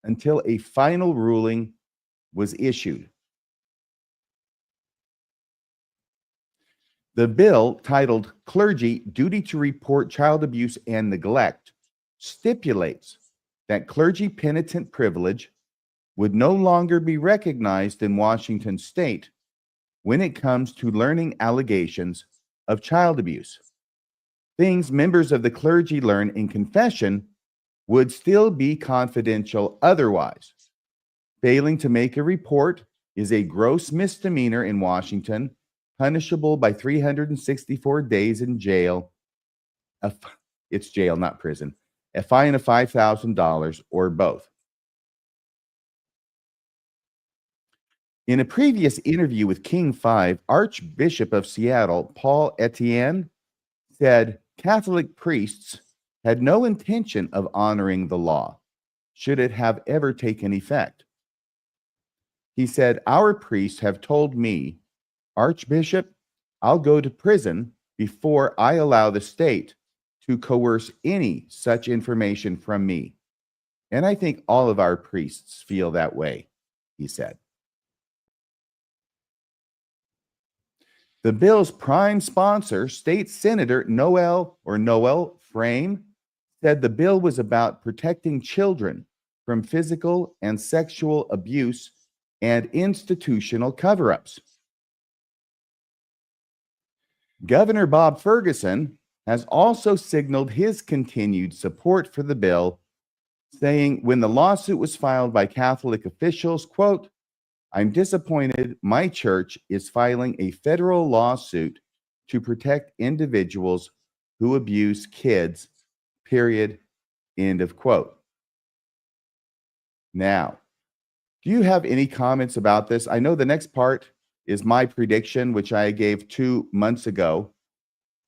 until a final ruling was issued. The bill, titled Clergy Duty to Report Child Abuse and Neglect, stipulates that clergy penitent privilege would no longer be recognized in Washington state when it comes to learning allegations of child abuse. Things members of the clergy learn in confession would still be confidential otherwise. Failing to make a report is a gross misdemeanor in Washington, punishable by 364 days in jail. It's jail, not prison. A fine of $5,000 or both. In a previous interview with King 5, Archbishop of Seattle, Paul Etienne, said Catholic priests had no intention of honoring the law, should it have ever taken effect. He said, "Our priests have told me, Archbishop, I'll go to prison before I allow the state to coerce any such information from me. And I think all of our priests feel that way," he said. The bill's prime sponsor, State Senator Noel Frame, said the bill was about protecting children from physical and sexual abuse and institutional cover-ups. Governor Bob Ferguson has also signaled his continued support for the bill, saying when the lawsuit was filed by Catholic officials, quote, "I'm disappointed my church is filing a federal lawsuit to protect individuals who abuse kids, period," end of quote. Now, do you have any comments about this? I know the next part is my prediction, which I gave 2 months ago,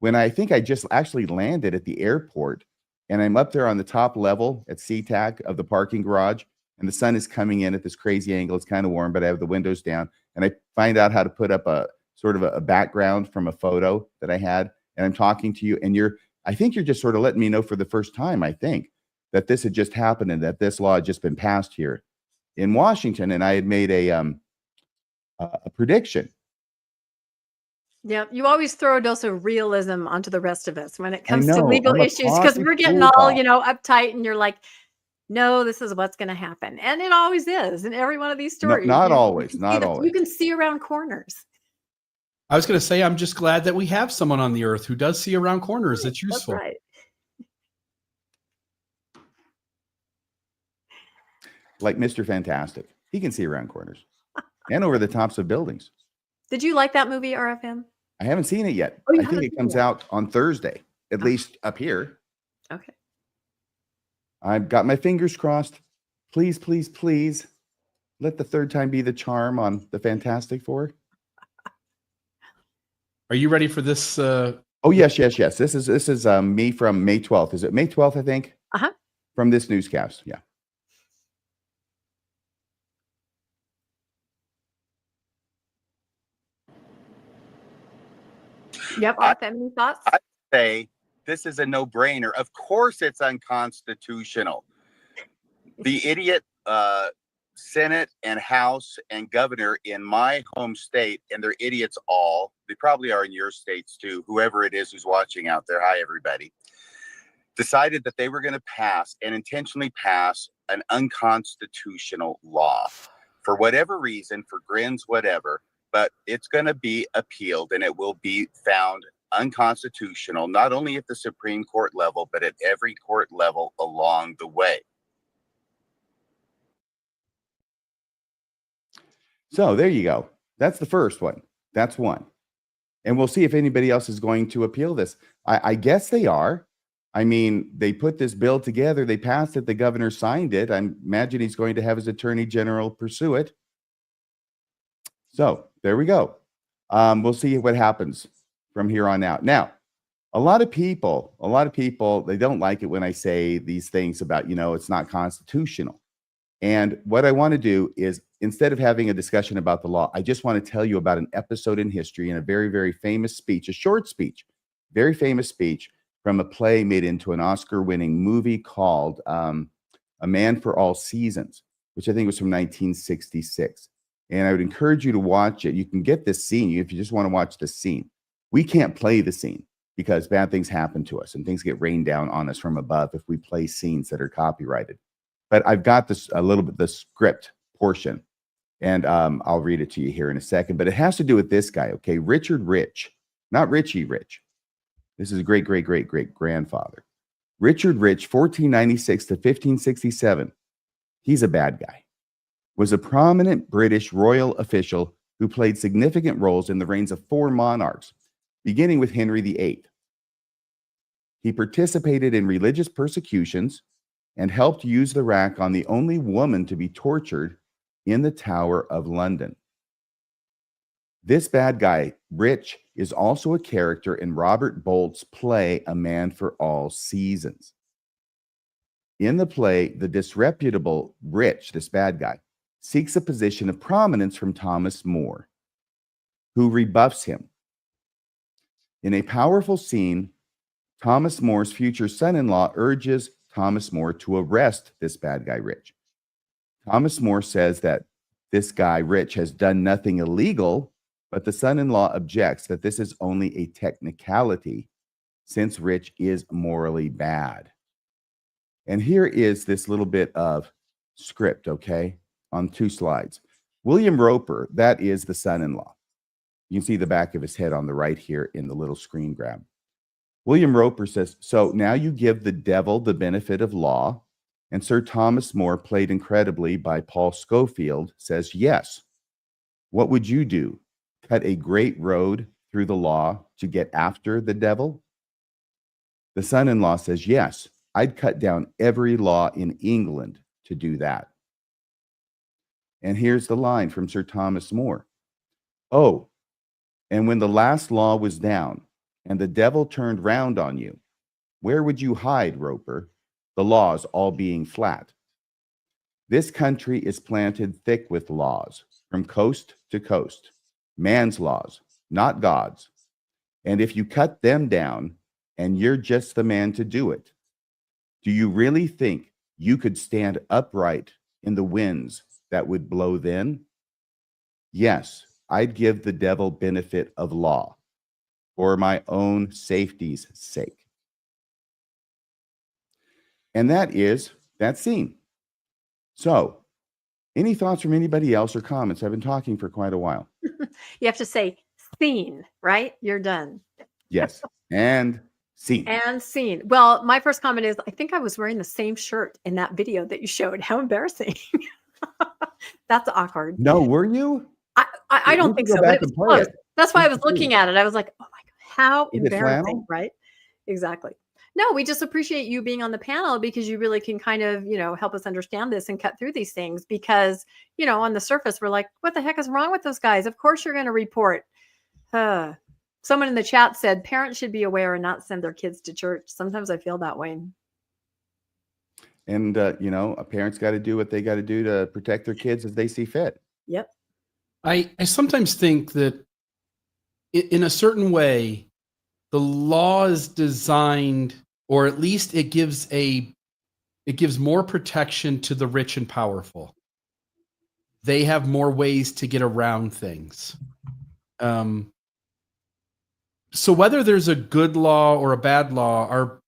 when I think I just actually landed at the airport, and I'm up there on the top level at SeaTac of the parking garage, and the sun is coming in at this crazy angle. It's kind of warm, but I have the windows down, and I find out how to put up a sort of a background from a photo that I had, and I'm talking to you, and I think you're just sort of letting me know for the first time, I think, that this had just happened and that this law had just been passed here in Washington, and I had made a prediction. Yeah, you always throw a dose of realism onto the rest of us when it comes to know, legal I'm a issues, because positive we're getting bulldog. all, uptight, and you're like, no, this is what's going to happen. And it always is in every one of these No, stories. not You always, can not see always. You can see around corners. I was going to say, I'm just glad that we have someone on the earth who does see around corners. It's useful. That's right. Like Mr. Fantastic. He can see around corners and over the tops of buildings. Did you like that movie, RFM? I haven't seen it yet. Oh, you I think haven't it seen comes it? out on Thursday, at least up here. Okay. I've got my fingers crossed. Please, please, please let the third time be the charm on the Fantastic Four. Are you ready for this? Oh, yes. This is me from May 12th. Is it May 12th, I think? Uh-huh. From this newscast. Yeah. Yep. RFM, any thoughts? I say this is a no-brainer. Of course it's unconstitutional. The idiot Senate and House and governor in my home state, and they're idiots all. They probably are in your states too, whoever it is who's watching out there. Hi, everybody. Decided that they were going to pass and intentionally pass an unconstitutional law for whatever reason, for grins, whatever, but it's going to be appealed and it will be found unconstitutional, not only at the Supreme Court level, but at every court level along the way. So there you go. That's the first one. That's one. And we'll see if anybody else is going to appeal this. I guess they are. I mean, they put this bill together. They passed it. The governor signed it. I imagine he's going to have his attorney general pursue it. So there we go. We'll see what happens from here on out. Now, a lot of people, they don't like it when I say these things about, it's not constitutional. And what I want to do is, instead of having a discussion about the law, I just want to tell you about an episode in history and a very, very famous speech, a short speech, very famous speech from a play made into an Oscar-winning movie called A Man for All Seasons, which I think was from 1966. And I would encourage you to watch it. You can get this scene if you just want to watch the scene. We can't play the scene because bad things happen to us and things get rained down on us from above if we play scenes that are copyrighted. But I've got this a little bit, the script portion, and I'll read it to you here in a second. But it has to do with this guy, okay? Richard Rich, not Richie Rich. This is a great-great-great-great-grandfather. Richard Rich, 1496 to 1567. He's a bad guy. Was a prominent British royal official who played significant roles in the reigns of 4 monarchs, beginning with Henry VIII. He participated in religious persecutions and helped use the rack on the only woman to be tortured in the Tower of London. This bad guy, Rich, is also a character in Robert Bolt's play, A Man for All Seasons. In the play, the disreputable Rich, this bad guy, seeks a position of prominence from Thomas More, who rebuffs him. In a powerful scene, Thomas More's future son-in-law urges Thomas More to arrest this bad guy, Rich. Thomas More says that this guy, Rich, has done nothing illegal, but the son-in-law objects that this is only a technicality since Rich is morally bad. And here is this little bit of script, okay, on 2 slides. William Roper, that is the son-in-law. You can see the back of his head on the right here in the little screen grab. William Roper says, so now you give the devil the benefit of law, and Sir Thomas More, played incredibly by Paul Schofield, says, yes. What would you do? Cut a great road through the law to get after the devil? The son-in-law says, yes, I'd cut down every law in England to do that. And here's the line from Sir Thomas More. Oh, and when the last law was down and the devil turned round on you, where would you hide, Roper? The laws all being flat. This country is planted thick with laws from coast to coast. Man's laws, not God's. And if you cut them down, and you're just the man to do it, Do you really think you could stand upright in the winds that would blow then? Yes, I'd give the devil benefit of law for my own safety's sake. And that is that scene. So, any thoughts from anybody else or comments? I've been talking for quite a while. You have to say scene, right? You're done. Yes. And scene. And scene. Well, my first comment is I think I was wearing the same shirt in that video that you showed. How embarrassing. That's awkward. No, were you? I don't think so, but it was close. That's why I was looking at it. I was like, oh my God, how Is it embarrassing, flannel? right? Exactly. No, we just appreciate you being on the panel because you really can kind of, help us understand this and cut through these things because, on the surface, we're like, what the heck is wrong with those guys? Of course you're going to report. Someone in the chat said parents should be aware and not send their kids to church. Sometimes I feel that way. And, a parent's got to do what they got to do to protect their kids as they see fit. Yep. I sometimes think that in a certain way, the law is designed, or at least it gives more protection to the rich and powerful. They have more ways to get around things. So whether there's a good law or a bad law,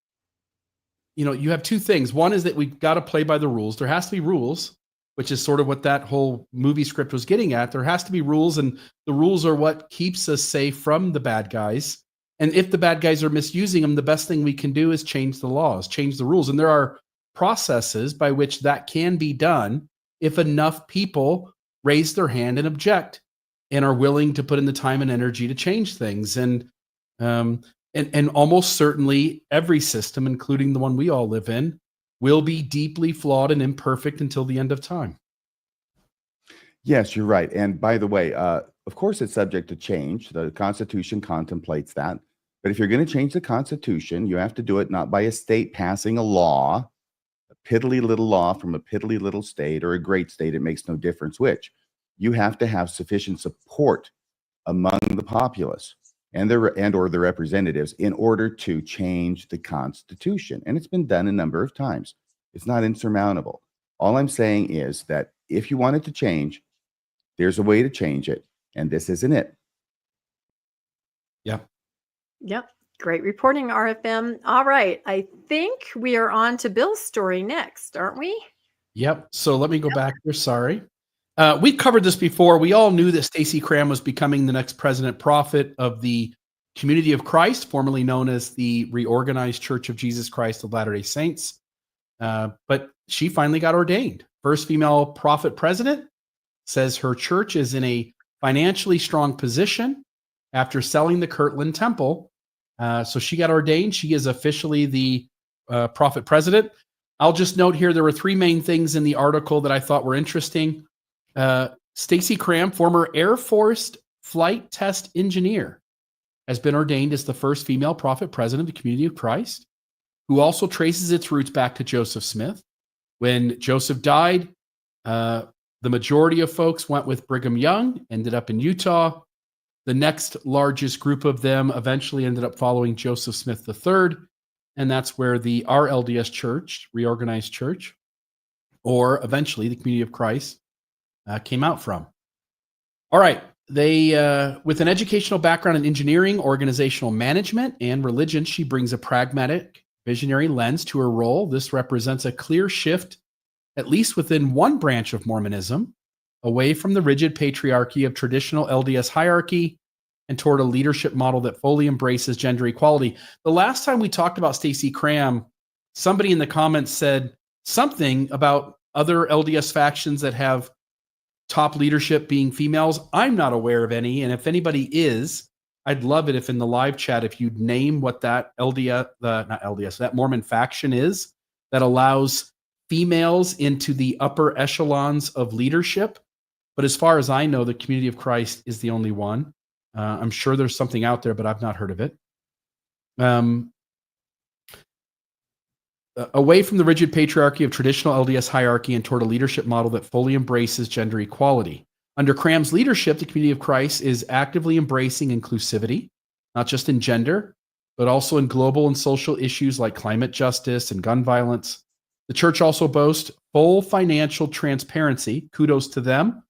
you have two things. One is that we've got to play by the rules. There has to be rules, which is sort of what that whole movie script was getting at. There has to be rules, and the rules are what keeps us safe from the bad guys. And if the bad guys are misusing them, the best thing we can do is change the laws, change the rules. And there are processes by which that can be done if enough people raise their hand and object and are willing to put in the time and energy to change things. And almost certainly every system, including the one we all live in, will be deeply flawed and imperfect until the end of time. Yes, you're right. And by the way, of course, it's subject to change. The Constitution contemplates that. But if you're going to change the Constitution, you have to do it not by a state passing a law, a piddly little law from a piddly little state or a great state. It makes no difference which. You have to have sufficient support among the populace and or the representatives in order to change the Constitution. And it's been done a number of times. It's not insurmountable. All I'm saying is that if you want it to change, there's a way to change it, and this isn't it. Yep. Great reporting, RFM. All right. I think we are on to Bill's story next, aren't we? Yep. So let me go back here. Sorry. We covered this before. We all knew that Stassi Cramm was becoming the next president prophet of the Community of Christ, formerly known as the Reorganized Church of Jesus Christ of Latter-day Saints. But she finally got ordained. First female prophet president. Says her church is in a financially strong position after selling the Kirtland Temple. So she got ordained. She is officially the prophet president. I'll just note here, there were three main things in the article that I thought were interesting. Stassi Cramm, former Air Force flight test engineer, has been ordained as the first female prophet president of the Community of Christ, who also traces its roots back to Joseph Smith. When Joseph died, the majority of folks went with Brigham Young, ended up in Utah. The next largest group of them eventually ended up following Joseph Smith III, and that's where our LDS Church, Reorganized Church, or eventually the Community of Christ, came out from. All right. They, with an educational background in engineering, organizational management, and religion, she brings a pragmatic, visionary lens to her role. This represents a clear shift, at least within one branch of Mormonism, away from the rigid patriarchy of traditional LDS hierarchy and toward a leadership model that fully embraces gender equality. The last time we talked about Stassi Cramm, somebody in the comments said something about other LDS factions that have top leadership being females. I'm not aware of any. And if anybody is, I'd love it if in the live chat, if you'd name what that that Mormon faction is that allows females into the upper echelons of leadership. But as far as I know, the Community of Christ is the only one. I'm sure there's something out there, but I've not heard of it. Away from the rigid patriarchy of traditional LDS hierarchy and toward a leadership model that fully embraces gender equality. Under Cramm's leadership, the Community of Christ is actively embracing inclusivity, not just in gender, but also in global and social issues like climate justice and gun violence. The church also boasts full financial transparency. Kudos to them.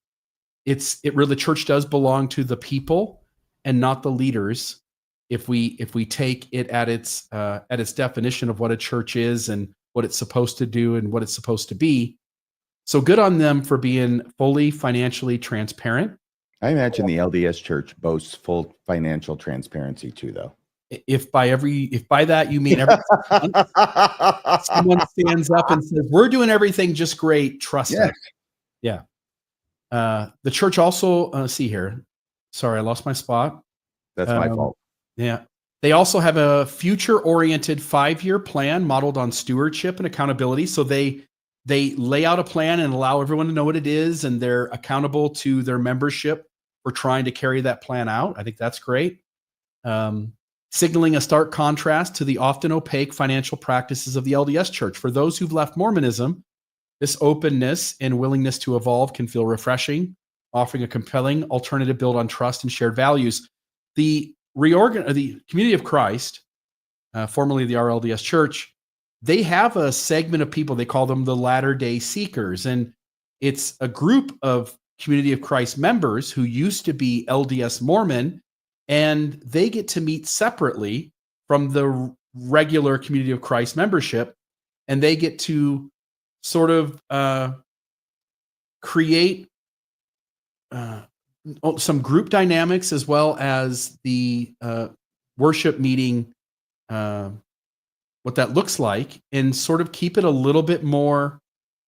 The church does belong to the people and not the leaders. If we take it at its definition of what a church is and what it's supposed to do and what it's supposed to be. So good on them for being fully financially transparent. I imagine the LDS Church boasts full financial transparency too, though. If by that you mean someone stands up and says, "We're doing everything just great, trust us." Yeah. The church also, see here. Sorry, I lost my spot. That's my fault. Yeah. They also have a future-oriented 5-year plan modeled on stewardship and accountability. So they lay out a plan and allow everyone to know what it is, and they're accountable to their membership for trying to carry that plan out. I think that's great. Signaling a stark contrast to the often opaque financial practices of the LDS Church. For those who've left Mormonism, this openness and willingness to evolve can feel refreshing, offering a compelling alternative built on trust and shared values. The Community of Christ, formerly the RLDS Church, they have a segment of people, they call them the Latter-day Seekers. And it's a group of Community of Christ members who used to be LDS Mormon, and they get to meet separately from the regular Community of Christ membership, and they get to sort of create some group dynamics as well as the worship meeting, what that looks like, and sort of keep it a little bit more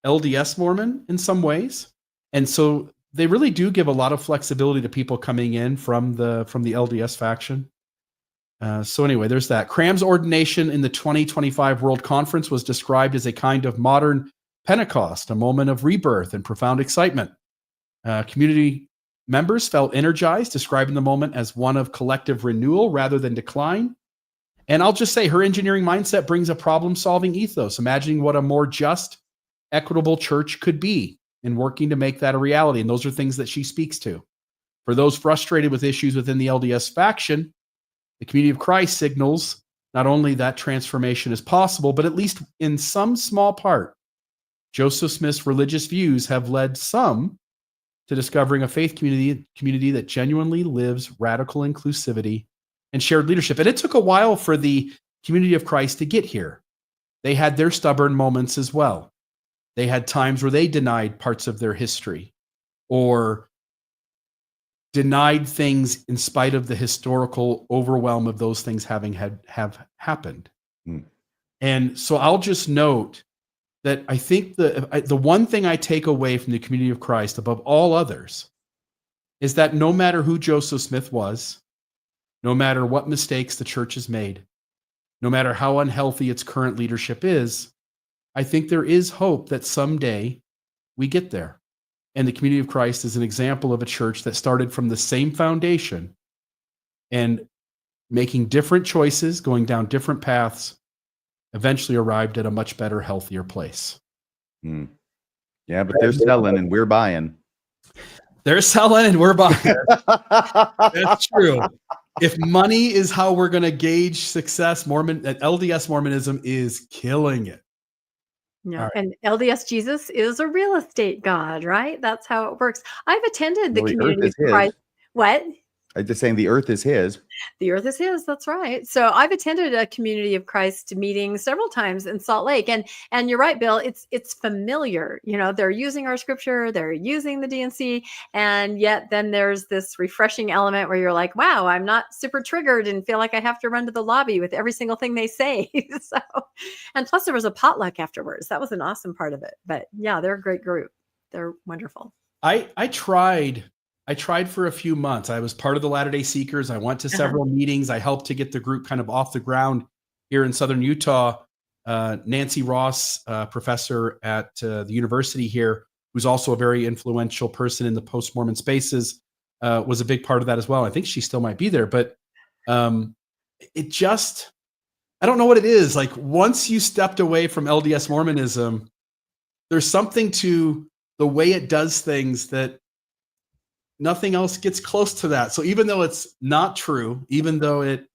LDS Mormon in some ways. And so they really do give a lot of flexibility to people coming in from the LDS faction. So anyway, there's that. Cramm's ordination in the 2025 World Conference was described as a kind of modern Pentecost, a moment of rebirth and profound excitement. Community members felt energized, describing the moment as one of collective renewal rather than decline. And I'll just say her engineering mindset brings a problem-solving ethos, imagining what a more just, equitable church could be and working to make that a reality. And those are things that she speaks to. For those frustrated with issues within the LDS faction, the Community of Christ signals not only that transformation is possible, but at least in some small part, Joseph Smith's religious views have led some to discovering a faith community that genuinely lives radical inclusivity and shared leadership. And it took a while for the Community of Christ to get here. They had their stubborn moments as well. They had times where they denied parts of their history or denied things in spite of the historical overwhelm of those things have happened. And so I'll just note that I think the one thing I take away from the Community of Christ above all others is that no matter who Joseph Smith was, no matter what mistakes the church has made, no matter how unhealthy its current leadership is, I think there is hope that someday we get there. And the Community of Christ is an example of a church that started from the same foundation and making different choices, going down different paths, eventually arrived at a much better, healthier place. Yeah, but they're selling and we're buying. They're selling and we're buying. That's true. If money is how we're going to gauge success, LDS Mormonism is killing it. Yeah, right. And LDS Jesus is a real estate god, right? That's how it works. I've attended the Community of Christ. What? I'm just saying the earth is his. The earth is his. That's right. So I've attended a Community of Christ meeting several times in Salt Lake, and you're right, Bill. It's familiar. You know, they're using our scripture, they're using the DNC, and yet then there's this refreshing element where you're like, wow, I'm not super triggered and feel like I have to run to the lobby with every single thing they say. So, and plus there was a potluck afterwards. That was an awesome part of it. But yeah, they're a great group. They're wonderful. I tried for a few months. I was part of the Latter-day Seekers. I went to several meetings. I helped to get the group kind of off the ground here in Southern Utah. Nancy Ross, professor at the university here, who's also a very influential person in the post-Mormon spaces, was a big part of that as well. I think she still might be there, but it just, I don't know what it is. Like once you stepped away from LDS Mormonism, there's something to the way it does things that nothing else gets close to that. So even though it's not true, even though it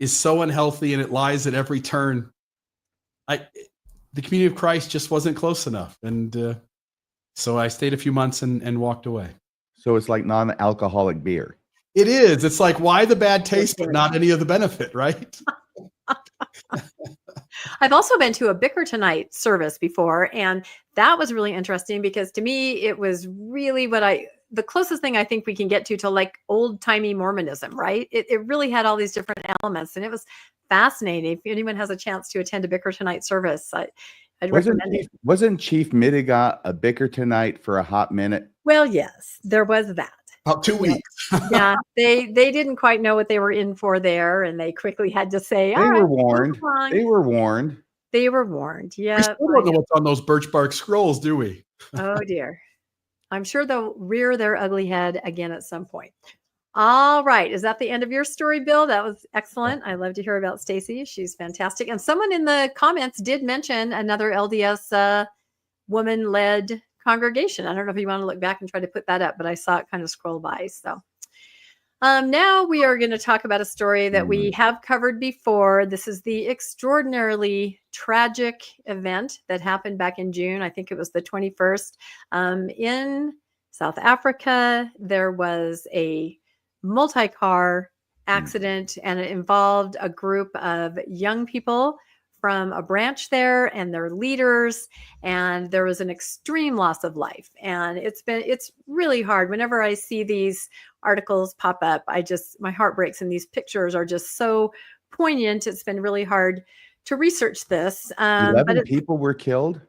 is so unhealthy and it lies at every turn. The community of Christ just wasn't close enough. And so I stayed a few months and walked away. So it's like non-alcoholic beer. It is. It's like, why the bad taste, but not any of the benefit, right? I've also been to a Bicker Tonight service before, and that was really interesting because to me, it was really the closest thing I think we can get to like old timey Mormonism, right? It really had all these different elements, and it was fascinating. If anyone has a chance to attend a Bicker Tonight service, I'd recommend it. Wasn't Chief Midiga a Bicker Tonight for a hot minute? Well, yes, there was that. About 2 weeks. Yeah, they didn't quite know what they were in for there, and they quickly had to say, They were warned. They were warned. They were warned. Yeah. We still don't know what's on those birch bark scrolls, do we? Oh dear. I'm sure they'll rear their ugly head again at some point. All right. Is that the end of your story, Bill? That was excellent. I love to hear about Stassi. She's fantastic. And someone in the comments did mention another LDS woman-led congregation. I don't know if you want to look back and try to put that up, but I saw it kind of scroll by. So now we are going to talk about a story that we have covered before. This is the extraordinarily tragic event that happened back in June. I think it was the 21st. In South Africa, there was a multi-car accident, and it involved a group of young people from a branch there and their leaders, and there was an extreme loss of life. And it's really hard. Whenever I see these articles pop up, my heart breaks, and these pictures are just so poignant. It's been really hard to research this. 11 people were killed?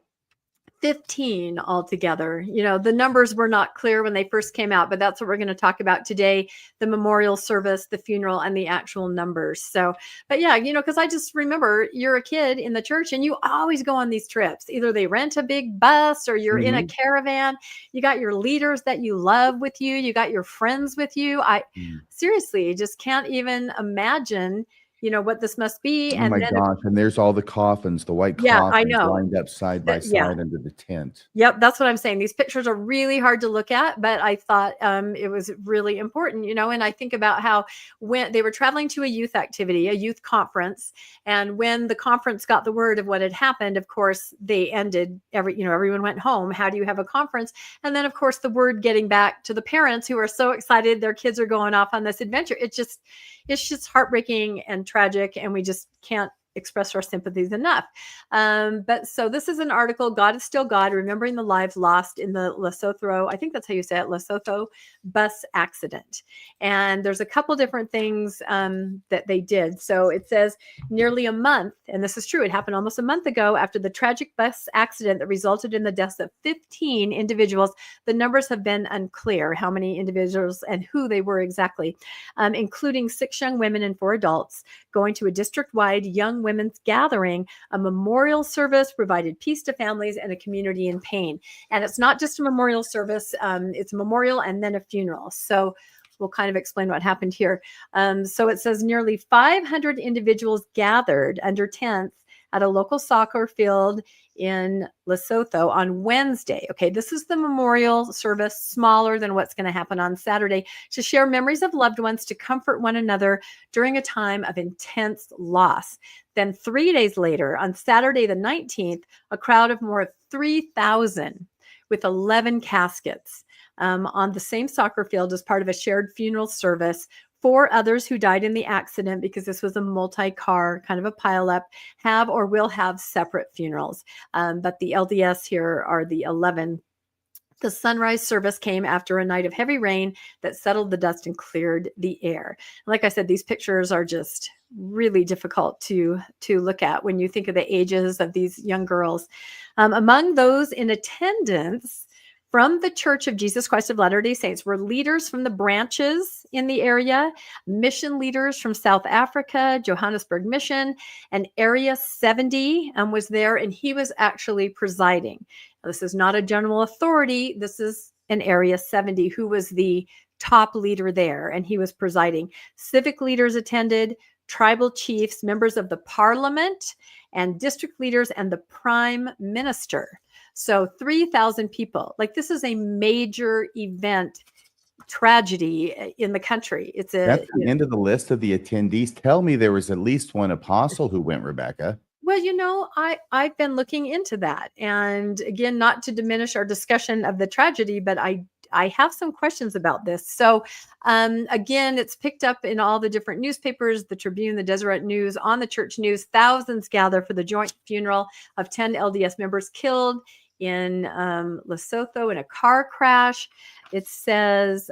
15 altogether. The numbers were not clear when they first came out, but that's what we're going to talk about today: the memorial service, the funeral, and the actual numbers. So, but yeah, because I just remember you're a kid in the church and you always go on these trips. Either they rent a big bus or you're in a caravan. You got your leaders that you love with you. You got your friends with you. I seriously just can't even imagine what this must be. Oh my gosh. And there's all the coffins, the white coffins I know. lined up side by side under the tent. Yep. That's what I'm saying. These pictures are really hard to look at, but I thought it was really important, and I think about how when they were traveling to a youth activity, a youth conference, and when the conference got the word of what had happened, of course, they ended everyone went home. How do you have a conference? And then, of course, the word getting back to the parents who are so excited their kids are going off on this adventure. It's just heartbreaking and tragic, and we just can't express our sympathies enough. But so this is an article, God is Still God, Remembering the Lives Lost in the Lesotho, I think that's how you say it, Lesotho bus accident. And there's a couple different things that they did. So it says nearly a month, and this is true, it happened almost a month ago after the tragic bus accident that resulted in the deaths of 15 individuals. The numbers have been unclear, how many individuals and who they were exactly, including 6 young women and 4 adults, going to a district-wide young women's gathering. A memorial service provided peace to families and a community in pain. And it's not just a memorial service, it's a memorial and then a funeral. So we'll kind of explain what happened here. So it says nearly 500 individuals gathered under tents at a local soccer field in Lesotho on Wednesday. Okay, this is the memorial service, smaller than what's going to happen on Saturday, to share memories of loved ones, to comfort one another during a time of intense loss. Then 3 days later, on Saturday the 19th, a crowd of more than 3,000 with 11 caskets on the same soccer field as part of a shared funeral service. 4 others who died in the accident, because this was a multi-car kind of a pileup, have or will have separate funerals. But the LDS here are the 11. The sunrise service came after a night of heavy rain that settled the dust and cleared the air. Like I said, these pictures are just really difficult to look at when you think of the ages of these young girls. Among those in attendance from the Church of Jesus Christ of Latter-day Saints were leaders from the branches in the area, mission leaders from South Africa, Johannesburg Mission, and Area 70 was there, and he was actually presiding. Now, this is not a general authority. This is an Area 70 who was the top leader there, and he was presiding. Civic leaders attended, tribal chiefs, members of the parliament, and district leaders, and the prime minister. So 3,000 people. Like, this is a major event tragedy in the country. It's That's the end of the list of the attendees. Tell me there was at least one apostle who went, Rebecca. Well, I've been looking into that. And again, not to diminish our discussion of the tragedy, but I have some questions about this. So again, it's picked up in all the different newspapers, the Tribune, the Deseret News, on the church news. Thousands gather for the joint funeral of 10 LDS members killed in Lesotho in a car crash. It says,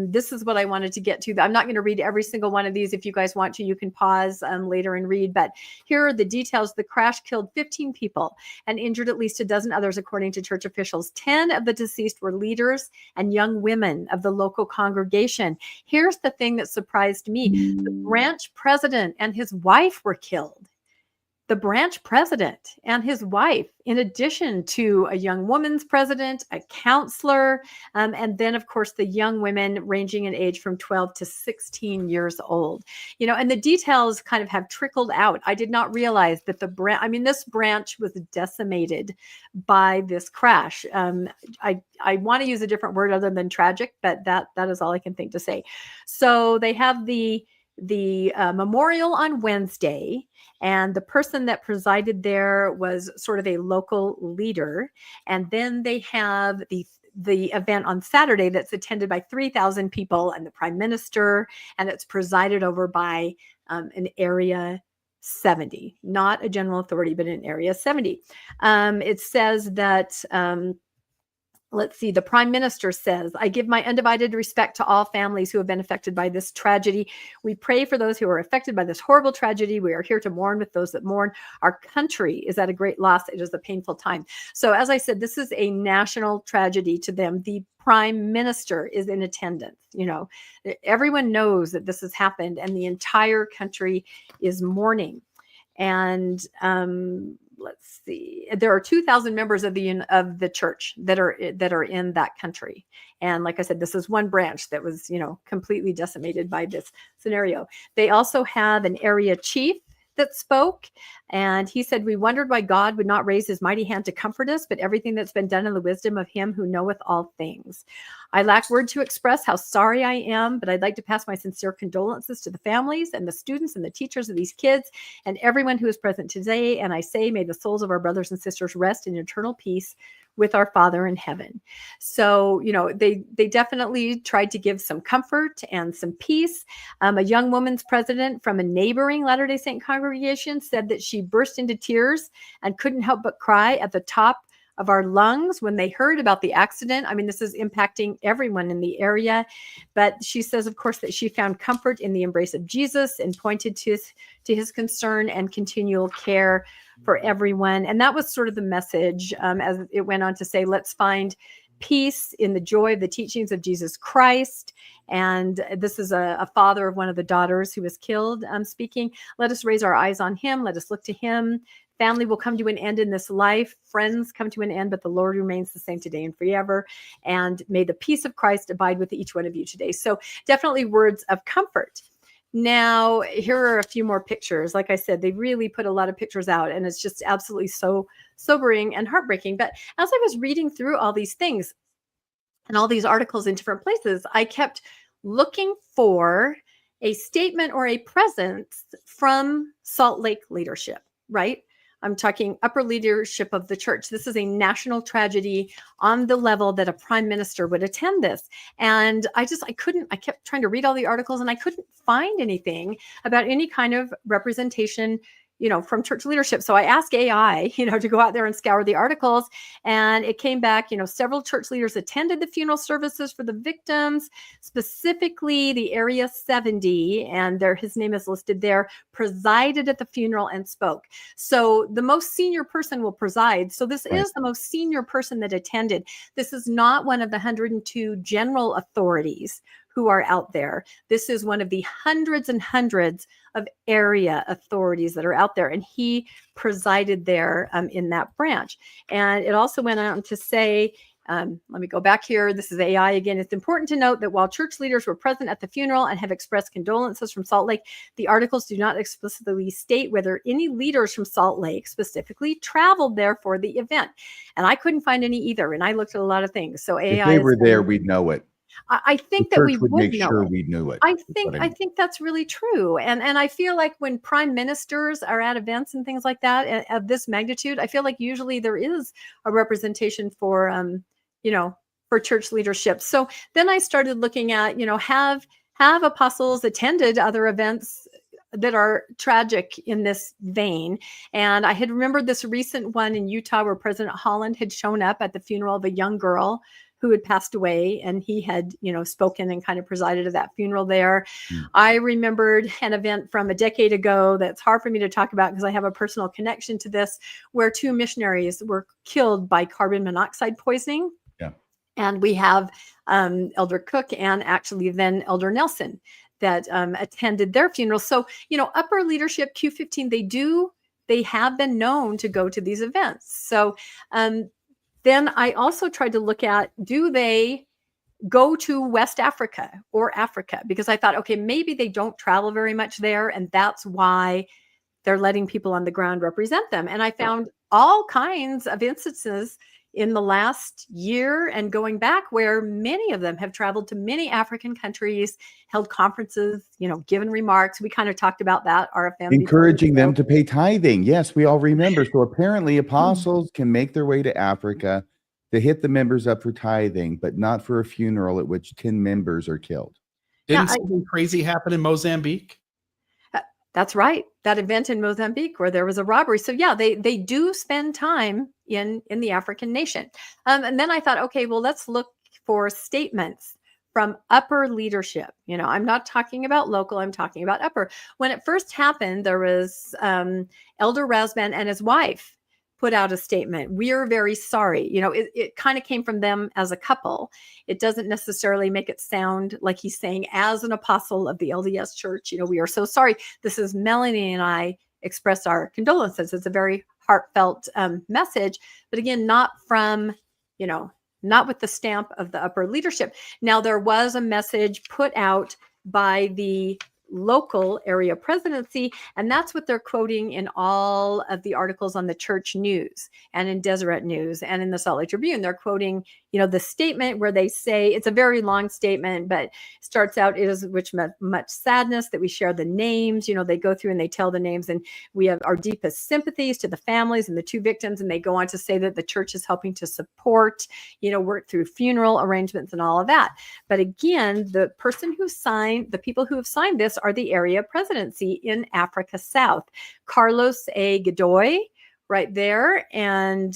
this is what I wanted to get to. I'm not going to read every single one of these. If you guys want to, you can pause later and read. But here are the details. The crash killed 15 people and injured at least a dozen others, according to church officials. 10 of the deceased were leaders and young women of the local congregation. Here's the thing that surprised me. The branch president and his wife were killed. The branch president and his wife, in addition to a young woman's president, a counselor, and then, of course, the young women ranging in age from 12 to 16 years old. And the details kind of have trickled out. I did not realize that this branch was decimated by this crash. I want to use a different word other than tragic, but that is all I can think to say. So they have the memorial on Wednesday, and the person that presided there was sort of a local leader. And then they have the event on Saturday that's attended by 3,000 people and the prime minister, and it's presided over by an area 70, not a general authority, but an area 70. It says that let's see, the prime minister says, I give my undivided respect to all families who have been affected by this tragedy. We pray for those who are affected by this horrible tragedy. We are here to mourn with those that mourn. Our country is at a great loss. It is a painful time. So as I said, this is a national tragedy to them. The prime minister is in attendance. Everyone knows that this has happened, and the entire country is mourning. And let's see, there are 2,000 members of the church that are in that country. And like I said, this is one branch that was, completely decimated by this scenario. They also have an area chief that spoke, and he said, we wondered why God would not raise his mighty hand to comfort us, but everything that's been done in the wisdom of him who knoweth all things. I lack word to express how sorry I am, but I'd like to pass my sincere condolences to the families and the students and the teachers of these kids and everyone who is present today. And I say, may the souls of our brothers and sisters rest in eternal peace with our Father in heaven. So, they definitely tried to give some comfort and some peace. A young woman's president from a neighboring Latter-day Saint congregation said that she burst into tears and couldn't help but cry at the top of our lungs when they heard about the accident. I mean, this is impacting everyone in the area. But she says, of course, that she found comfort in the embrace of Jesus and pointed to his concern and continual care for everyone. And that was sort of the message, as it went on to say, let's find peace in the joy of the teachings of Jesus Christ. And this is a father of one of the daughters who was killed speaking. Let us raise our eyes on him. Let us look to him. Family will come to an end in this life. Friends come to an end, but the Lord remains the same today and forever. And may the peace of Christ abide with each one of you today. So definitely words of comfort. Now, here are a few more pictures. Like I said, they really put a lot of pictures out, and it's just absolutely so sobering and heartbreaking. But as I was reading through all these things and all these articles in different places, I kept looking for a statement or a presence from Salt Lake leadership, right? I'm talking upper leadership of the church. This is a national tragedy on the level that a prime minister would attend this. And I kept trying to read all the articles, and I couldn't find anything about any kind of representation, from church leadership. So I asked AI, to go out there and scour the articles, and it came back, several church leaders attended the funeral services for the victims, specifically the Area 70, and his name is listed there, presided at the funeral and spoke. So the most senior person will preside. So this is the most senior person that attended. This is not one of the 102 general authorities who are out there. This is one of the hundreds and hundreds of area authorities that are out there. And he presided there in that branch. And it also went on to say, let me go back here. This is AI again. It's important to note that while church leaders were present at the funeral and have expressed condolences from Salt Lake, the articles do not explicitly state whether any leaders from Salt Lake specifically traveled there for the event. And I couldn't find any either. And I looked at a lot of things. So AI, if they were there, we'd know it. I The think that we church would would make know sure it. we knew it. I is think what I think that's really true. And I feel like when prime ministers are at events and things like that of this magnitude, I feel like usually there is a representation for you know, for church leadership. So then I started looking at, you know, have apostles attended other events that are tragic in this vein? And I had remembered this recent one in Utah where President Holland had shown up at the funeral of a young girl who had passed away, and he had, you know, spoken and kind of presided at that funeral there. I remembered an event from a decade ago that's hard for me to talk about because I have a personal connection to this, where 2 missionaries were killed by carbon monoxide poisoning. Yeah. And we have Elder Cook and actually then Elder Nelson that attended their funeral. So, you know, upper leadership Q15, they have been known to go to these events. So then I also tried to look at, do they go to West Africa or Africa? Because I thought, okay, maybe they don't travel very much there, and that's why they're letting people on the ground represent them. And I found all kinds of instances in the last year and going back where many of them have traveled to many African countries, held conferences, you know, given remarks. We kind of talked about that, RFM. Encouraging them to pay tithing. Yes, we all remember. So apparently apostles can make their way to Africa to hit the members up for tithing, but not for a funeral at which 10 members are killed. Didn't something crazy happen in Mozambique? That's right. That event in Mozambique where there was a robbery. So yeah, they do spend time in the African nation. And then I thought, okay, well, let's look for statements from upper leadership. You know, I'm not talking about local, I'm talking about upper. When it first happened, there was Elder Rasband and his wife put out a statement. We're very sorry. You know, it kind of came from them as a couple. It doesn't necessarily make it sound like he's saying, as an apostle of the LDS Church, you know, we are so sorry. This is Melanie and I express our condolences. It's a very heartfelt message, but again, not from, you know, not with the stamp of the upper leadership. Now, there was a message put out by the local area presidency, and that's what they're quoting in all of the articles on the church news and in Deseret News and in the Salt Lake Tribune. They're quoting, you know, the statement where they say, it's a very long statement, but starts out, it is which much sadness that we share the names. You know, they go through and they tell the names, and we have our deepest sympathies to the families and the 2 victims. And they go on to say that the church is helping to support, you know, work through funeral arrangements and all of that. But again, the people who have signed this are the area presidency in Africa South. Carlos A. Godoy, right there, and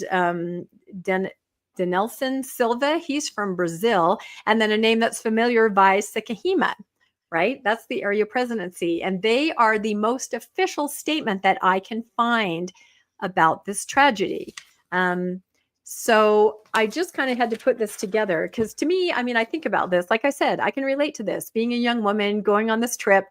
Denelson Silva, he's from Brazil, and then a name that's familiar, Vai Sekahima, right? That's the area presidency, and they are the most official statement that I can find about this tragedy. So I just kind of had to put this together because to me, I mean, I think about this, like I said, I can relate to this, being a young woman going on this trip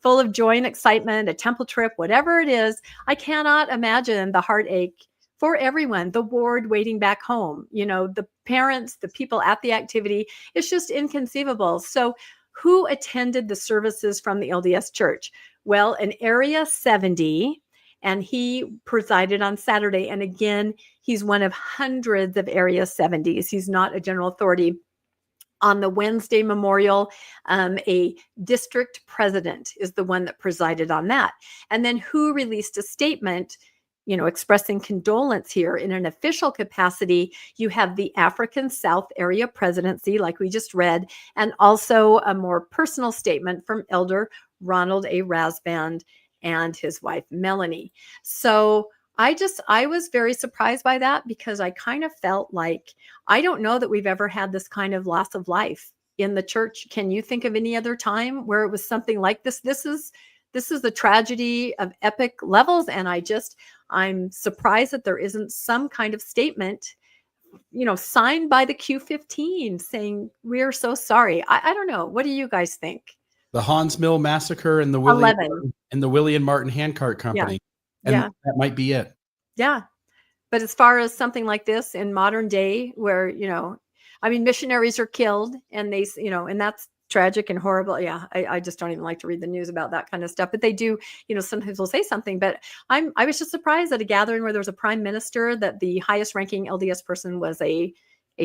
full of joy and excitement, a temple trip, whatever it is. I cannot imagine the heartache for everyone, the ward waiting back home, you know, the parents, the people at the activity. It's just inconceivable. So who attended the services from the LDS Church? Well, an Area 70, and he presided on Saturday. And again, he's one of hundreds of Area 70s. He's not a general authority. On the Wednesday memorial, a district president is the one that presided on that. And then who released a statement, you know, expressing condolence here in an official capacity? You have the African South Area Presidency, like we just read, and also a more personal statement from Elder Ronald A. Rasband and his wife, Melanie. So I was very surprised by that because I kind of felt like, I don't know that we've ever had this kind of loss of life in the church. Can you think of any other time where it was something like this? This is a tragedy of epic levels. And I'm surprised that there isn't some kind of statement, you know, signed by the Q15 saying, we're so sorry. I don't know. What do you guys think? The Hans Mill massacre and the Willie and Martin Handcart Company. Yeah. And that might be it. Yeah. But as far as something like this in modern day where, you know, I mean, missionaries are killed and they, you know, and that's tragic and horrible. Yeah. I just don't even like to read the news about that kind of stuff, but they do, you know, sometimes they'll say something, but I was just surprised at a gathering where there was a prime minister that the highest ranking LDS person was a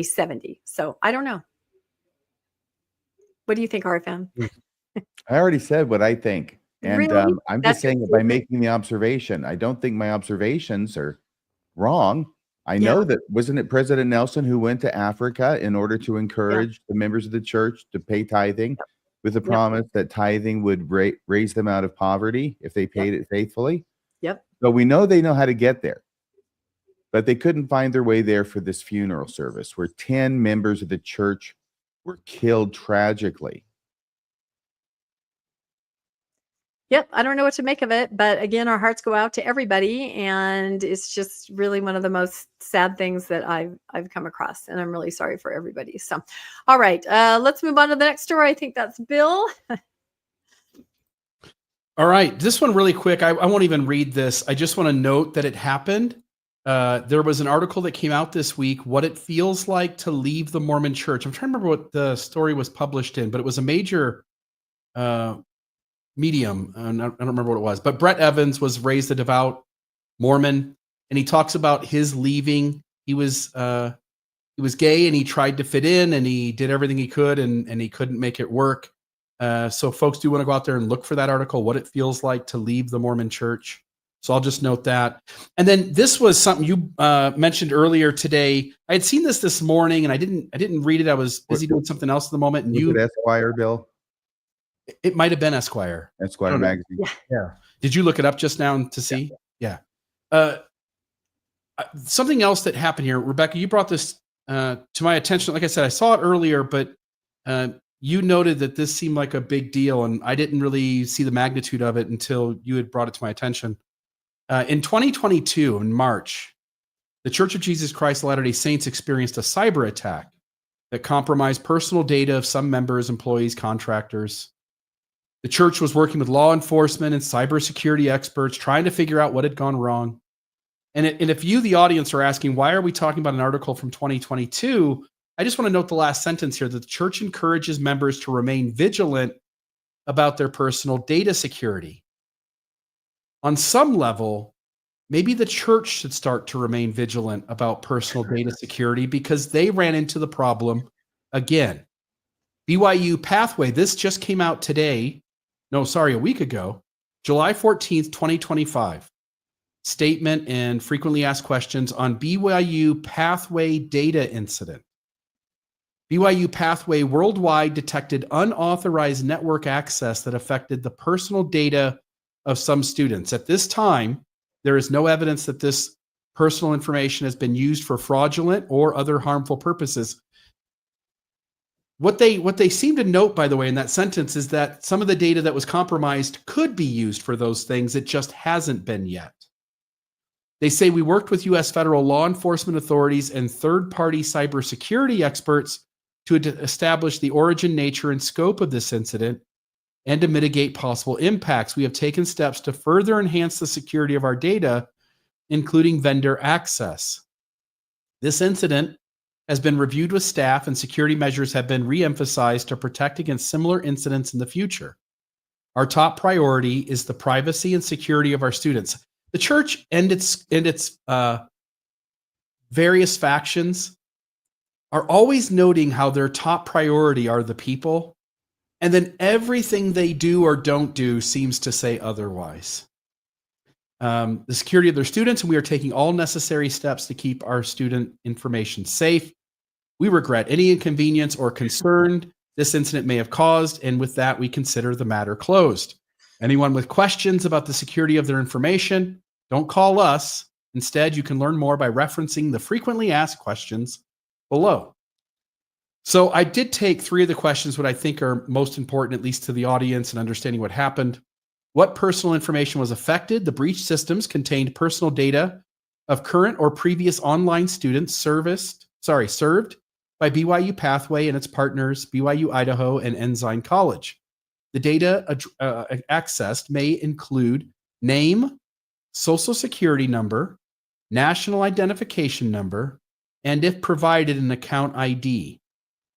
70. So I don't know. What do you think, RFM? I already said what I think. And Really? I'm That's just saying your it by statement? making the observation. I don't think my observations are wrong. I Yeah. know that, wasn't it President Nelson who went to Africa in order to encourage the members of the church to pay tithing with the Yep. promise that tithing would raise them out of poverty if they paid it faithfully? Yep. So we know they know how to get there. But they couldn't find their way there for this funeral service where 10 members of the church were killed tragically. Yep. I don't know what to make of it, but again, our hearts go out to everybody, and it's just really one of the most sad things that I've come across, and I'm really sorry for everybody. So, all right, let's move on to the next story. I think that's Bill. All right, this one really quick. I won't even read this. I just want to note that it happened. There was an article that came out this week, what it feels like to leave the Mormon church. I'm trying to remember what the story was published in, but it was a major medium. I don't remember what it was, but Brett Evans was raised a devout Mormon, and he talks about his leaving. He was gay, and he tried to fit in, and he did everything he could, and he couldn't make it work. So folks do want to go out there and look for that article, what it feels like to leave the Mormon church. So I'll just note that. And then this was something you mentioned earlier today. I had seen this morning, and I didn't read it. I was busy doing something else at the moment. And Was it Esquire, Bill? It might have been Esquire. Esquire magazine. Yeah. Did you look it up just now to see? Yeah. Something else that happened here, Rebecca, you brought this to my attention. Like I said, I saw it earlier, but you noted that this seemed like a big deal, and I didn't really see the magnitude of it until you had brought it to my attention. In 2022, in March, the Church of Jesus Christ of Latter-day Saints experienced a cyber attack that compromised personal data of some members, employees, contractors. The church was working with law enforcement and cybersecurity experts trying to figure out what had gone wrong. And if you, the audience, are asking, why are we talking about an article from 2022? I just want to note the last sentence here, that the church encourages members to remain vigilant about their personal data security. On some level, maybe the church should start to remain vigilant about personal data security, because they ran into the problem again. BYU Pathway, this just came out today. A week ago, July 14th, 2025. Statement and frequently asked questions on BYU Pathway data incident. BYU Pathway worldwide detected unauthorized network access that affected the personal data of some students. At this time, there is no evidence that this personal information has been used for fraudulent or other harmful purposes. What they seem to note, by the way, in that sentence is that some of the data that was compromised could be used for those things. It just hasn't been yet. They say we worked with U.S. federal law enforcement authorities and third-party cybersecurity experts to establish the origin, nature, and scope of this incident and to mitigate possible impacts. We have taken steps to further enhance the security of our data, including vendor access. This incident has been reviewed with staff, and security measures have been re-emphasized to protect against similar incidents in the future. Our top priority is the privacy and security of our students. The church and its various factions are always noting how their top priority are the people, and then everything they do or don't do seems to say otherwise. The security of their students, and we are taking all necessary steps to keep our student information safe. We regret any inconvenience or concern this incident may have caused, and with that, we consider the matter closed. Anyone with questions about the security of their information, don't call us. Instead, you can learn more by referencing the frequently asked questions below. So I did take 3 of the questions, what I think are most important, at least to the audience and understanding what happened. What personal information was affected? The breach systems contained personal data of current or previous online students served by BYU Pathway and its partners, BYU Idaho and Ensign College. The data accessed may include name, social security number, national identification number, and if provided, an account ID,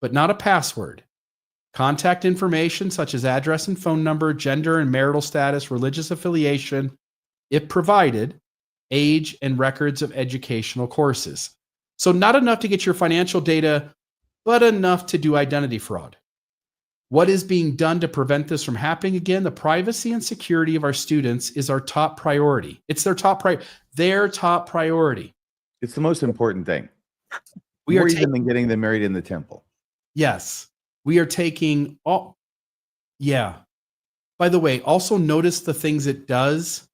but not a password. Contact information such as address and phone number, gender and marital status, religious affiliation, if provided, age, and records of educational courses. So not enough to get your financial data, but enough to do identity fraud. What is being done to prevent this from happening again? The privacy and security of our students is our top priority. It's their top priority. It's the most important thing. We More are even than getting them married in the temple. Yes, we are taking all. Yeah. By the way, also notice the things it does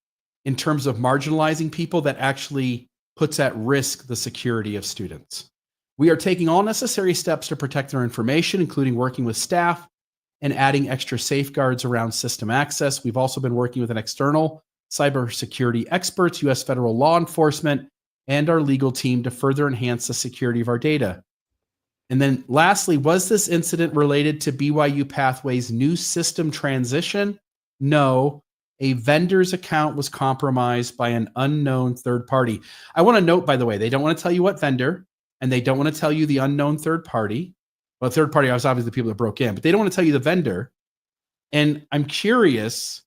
in terms of marginalizing people that actually puts at risk the security of students. We are taking all necessary steps to protect their information, including working with staff and adding extra safeguards around system access. We've also been working with an external cybersecurity experts, U.S. federal law enforcement, and our legal team to further enhance the security of our data. And then lastly, was this incident related to BYU Pathway's new system transition? No. A vendor's account was compromised by an unknown third party. I want to note, by the way, they don't want to tell you what vendor, and they don't want to tell you the unknown third party. Well, third party was obviously the people that broke in, but they don't want to tell you the vendor. And I'm curious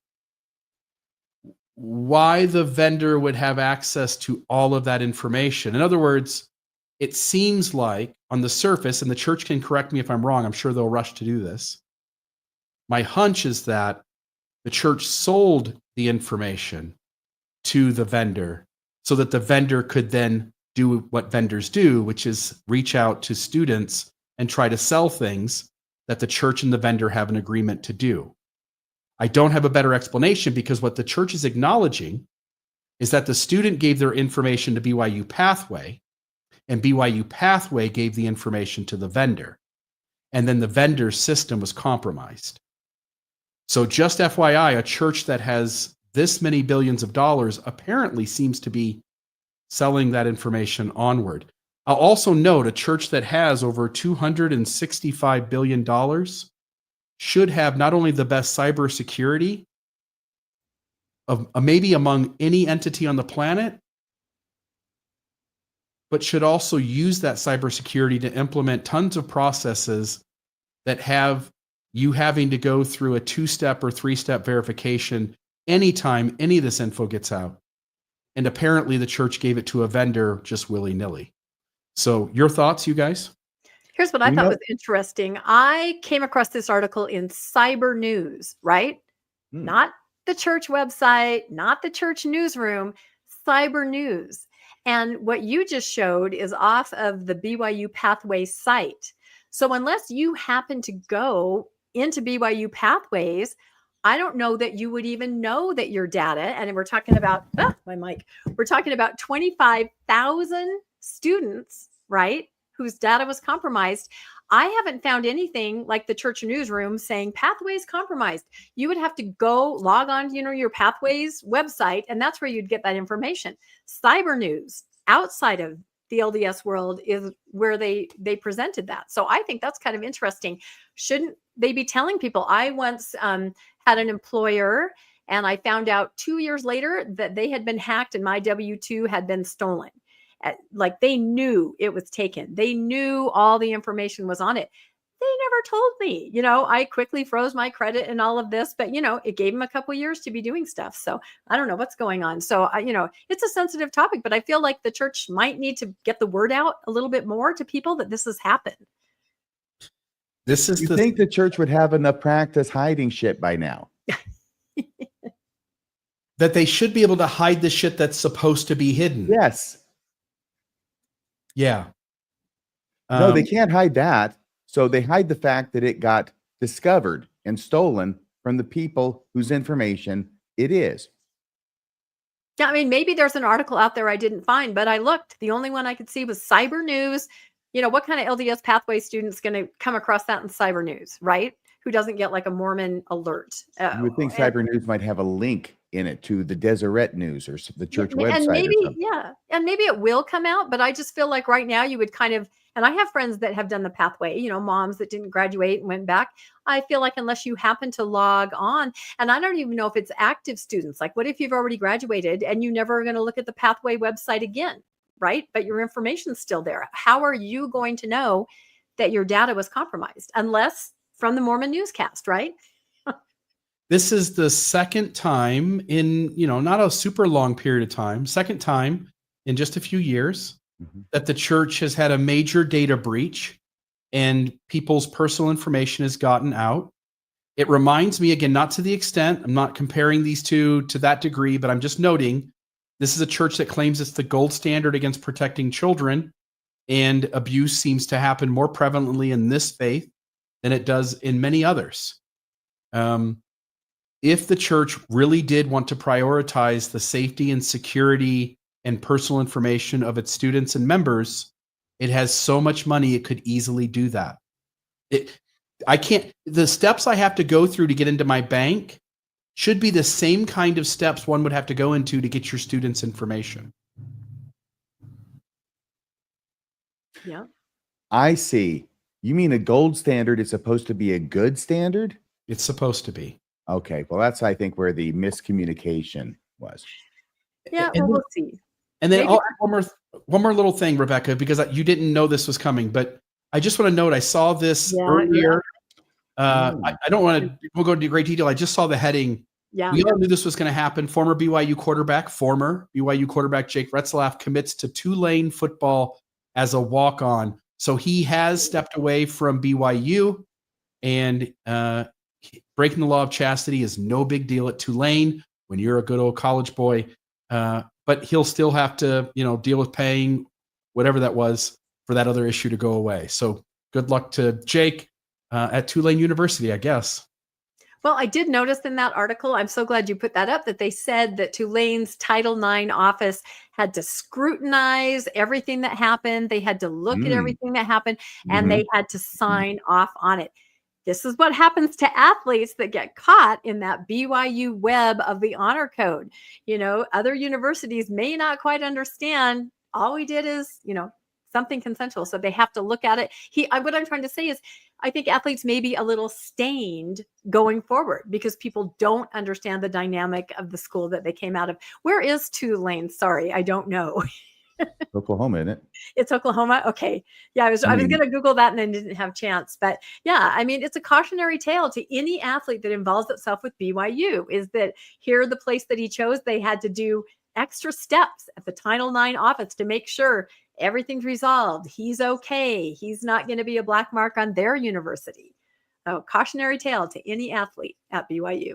why the vendor would have access to all of that information. In other words, it seems like on the surface, and the church can correct me if I'm wrong, I'm sure they'll rush to do this. My hunch is that the church sold the information to the vendor so that the vendor could then do what vendors do, which is reach out to students and try to sell things that the church and the vendor have an agreement to do. I don't have a better explanation, because what the church is acknowledging is that the student gave their information to BYU Pathway, and BYU Pathway gave the information to the vendor. And then the vendor's system was compromised. So just FYI, a church that has this many billions of dollars apparently seems to be selling that information onward. I'll also note a church that has over $265 billion should have not only the best cybersecurity of maybe among any entity on the planet, but should also use that cybersecurity to implement tons of processes that have you having to go through a 2-step or 3-step verification anytime any of this info gets out. And apparently the church gave it to a vendor just willy-nilly. So your thoughts, you guys? Here's what I thought was interesting. I came across this article in Cyber News, right? Not the church website, not the church newsroom, Cyber News. And what you just showed is off of the BYU Pathway site. So unless you happen to go into BYU Pathways, I don't know that you would even know that your data, and we're talking about, we're talking about 25,000 students, right, whose data was compromised. I haven't found anything like the church newsroom saying Pathways compromised. You would have to go log on to, your Pathways website, and that's where you'd get that information. Cyber News, outside of the LDS world, is where they presented that. So I think that's kind of interesting. Shouldn't they be telling people? I once had an employer, and I found out 2 years later that they had been hacked and my W-2 had been stolen. Like, they knew it was taken. They knew all the information was on it. They never told me. I quickly froze my credit and all of this, but it gave them a couple years to be doing stuff. So I don't know what's going on. So it's a sensitive topic, but I feel like the church might need to get the word out a little bit more to people that this has happened. You think the church would have enough practice hiding shit by now? That they should be able to hide the shit that's supposed to be hidden. Yes. Yeah. No, they can't hide that. So they hide the fact that it got discovered and stolen from the people whose information it is. Yeah, I mean, maybe there's an article out there I didn't find, but I looked. The only one I could see was Cyber News. What kind of LDS Pathway student's going to come across that in Cyber News, right? Who doesn't get like a Mormon alert? You would think Cyber News might have a link in it to the Deseret News or the church website. And maybe, and maybe it will come out, but I just feel like right now you would kind of, and I have friends that have done the pathway, moms that didn't graduate and went back. I feel like unless you happen to log on, and I don't even know if it's active students, like what if you've already graduated and you never are going to look at the pathway website again, right? But your information's still there. How are you going to know that your data was compromised? Unless from the Mormon Newscast, right? This is the second time in, not a super long period of time, second time in just a few years that the church has had a major data breach and people's personal information has gotten out. It reminds me, again, not to the extent, I'm not comparing these two to that degree, but I'm just noting this is a church that claims it's the gold standard against protecting children, and abuse seems to happen more prevalently in this faith than it does in many others. If the church really did want to prioritize the safety and security and personal information of its students and members, it has so much money it could easily do that. The steps I have to go through to get into my bank should be the same kind of steps one would have to go into to get your students' information. Yeah. I see. You mean a gold standard is supposed to be a good standard? It's supposed to be. Okay. Well, that's, I think, where the miscommunication was. Yeah, And well, then- we'll see. And then Maybe- one more little thing, Rebecca, because you didn't know this was coming, but I just want to note I saw this Yeah, earlier. Mm. I don't want to we'll go into great detail. I just saw the heading. Yeah. We all knew this was going to happen. Former BYU quarterback Jake Retzlaff commits to Tulane football as a walk-on. So he has stepped away from BYU, and breaking the law of chastity is no big deal at Tulane when you're a good old college boy. But he'll still have to, deal with paying whatever that was for that other issue to go away. So good luck to Jake at Tulane University, I guess. Well, I did notice in that article, I'm so glad you put that up, that they said that Tulane's Title IX office had to scrutinize everything that happened. They had to look at everything that happened, and they had to sign off on it. This is what happens to athletes that get caught in that BYU web of the honor code. Other universities may not quite understand. All we did is, something consensual. So they have to look at it. What I'm trying to say is, I think athletes may be a little stained going forward because people don't understand the dynamic of the school that they came out of. Where is Tulane? Sorry, I don't know. Oklahoma, isn't it? It's Oklahoma. Okay. Yeah, I was going to Google that and then didn't have a chance. But yeah, it's a cautionary tale to any athlete that involves itself with BYU is that here, the place that he chose, they had to do extra steps at the Title IX office to make sure everything's resolved. He's okay. He's not going to be a black mark on their university. So cautionary tale to any athlete at BYU.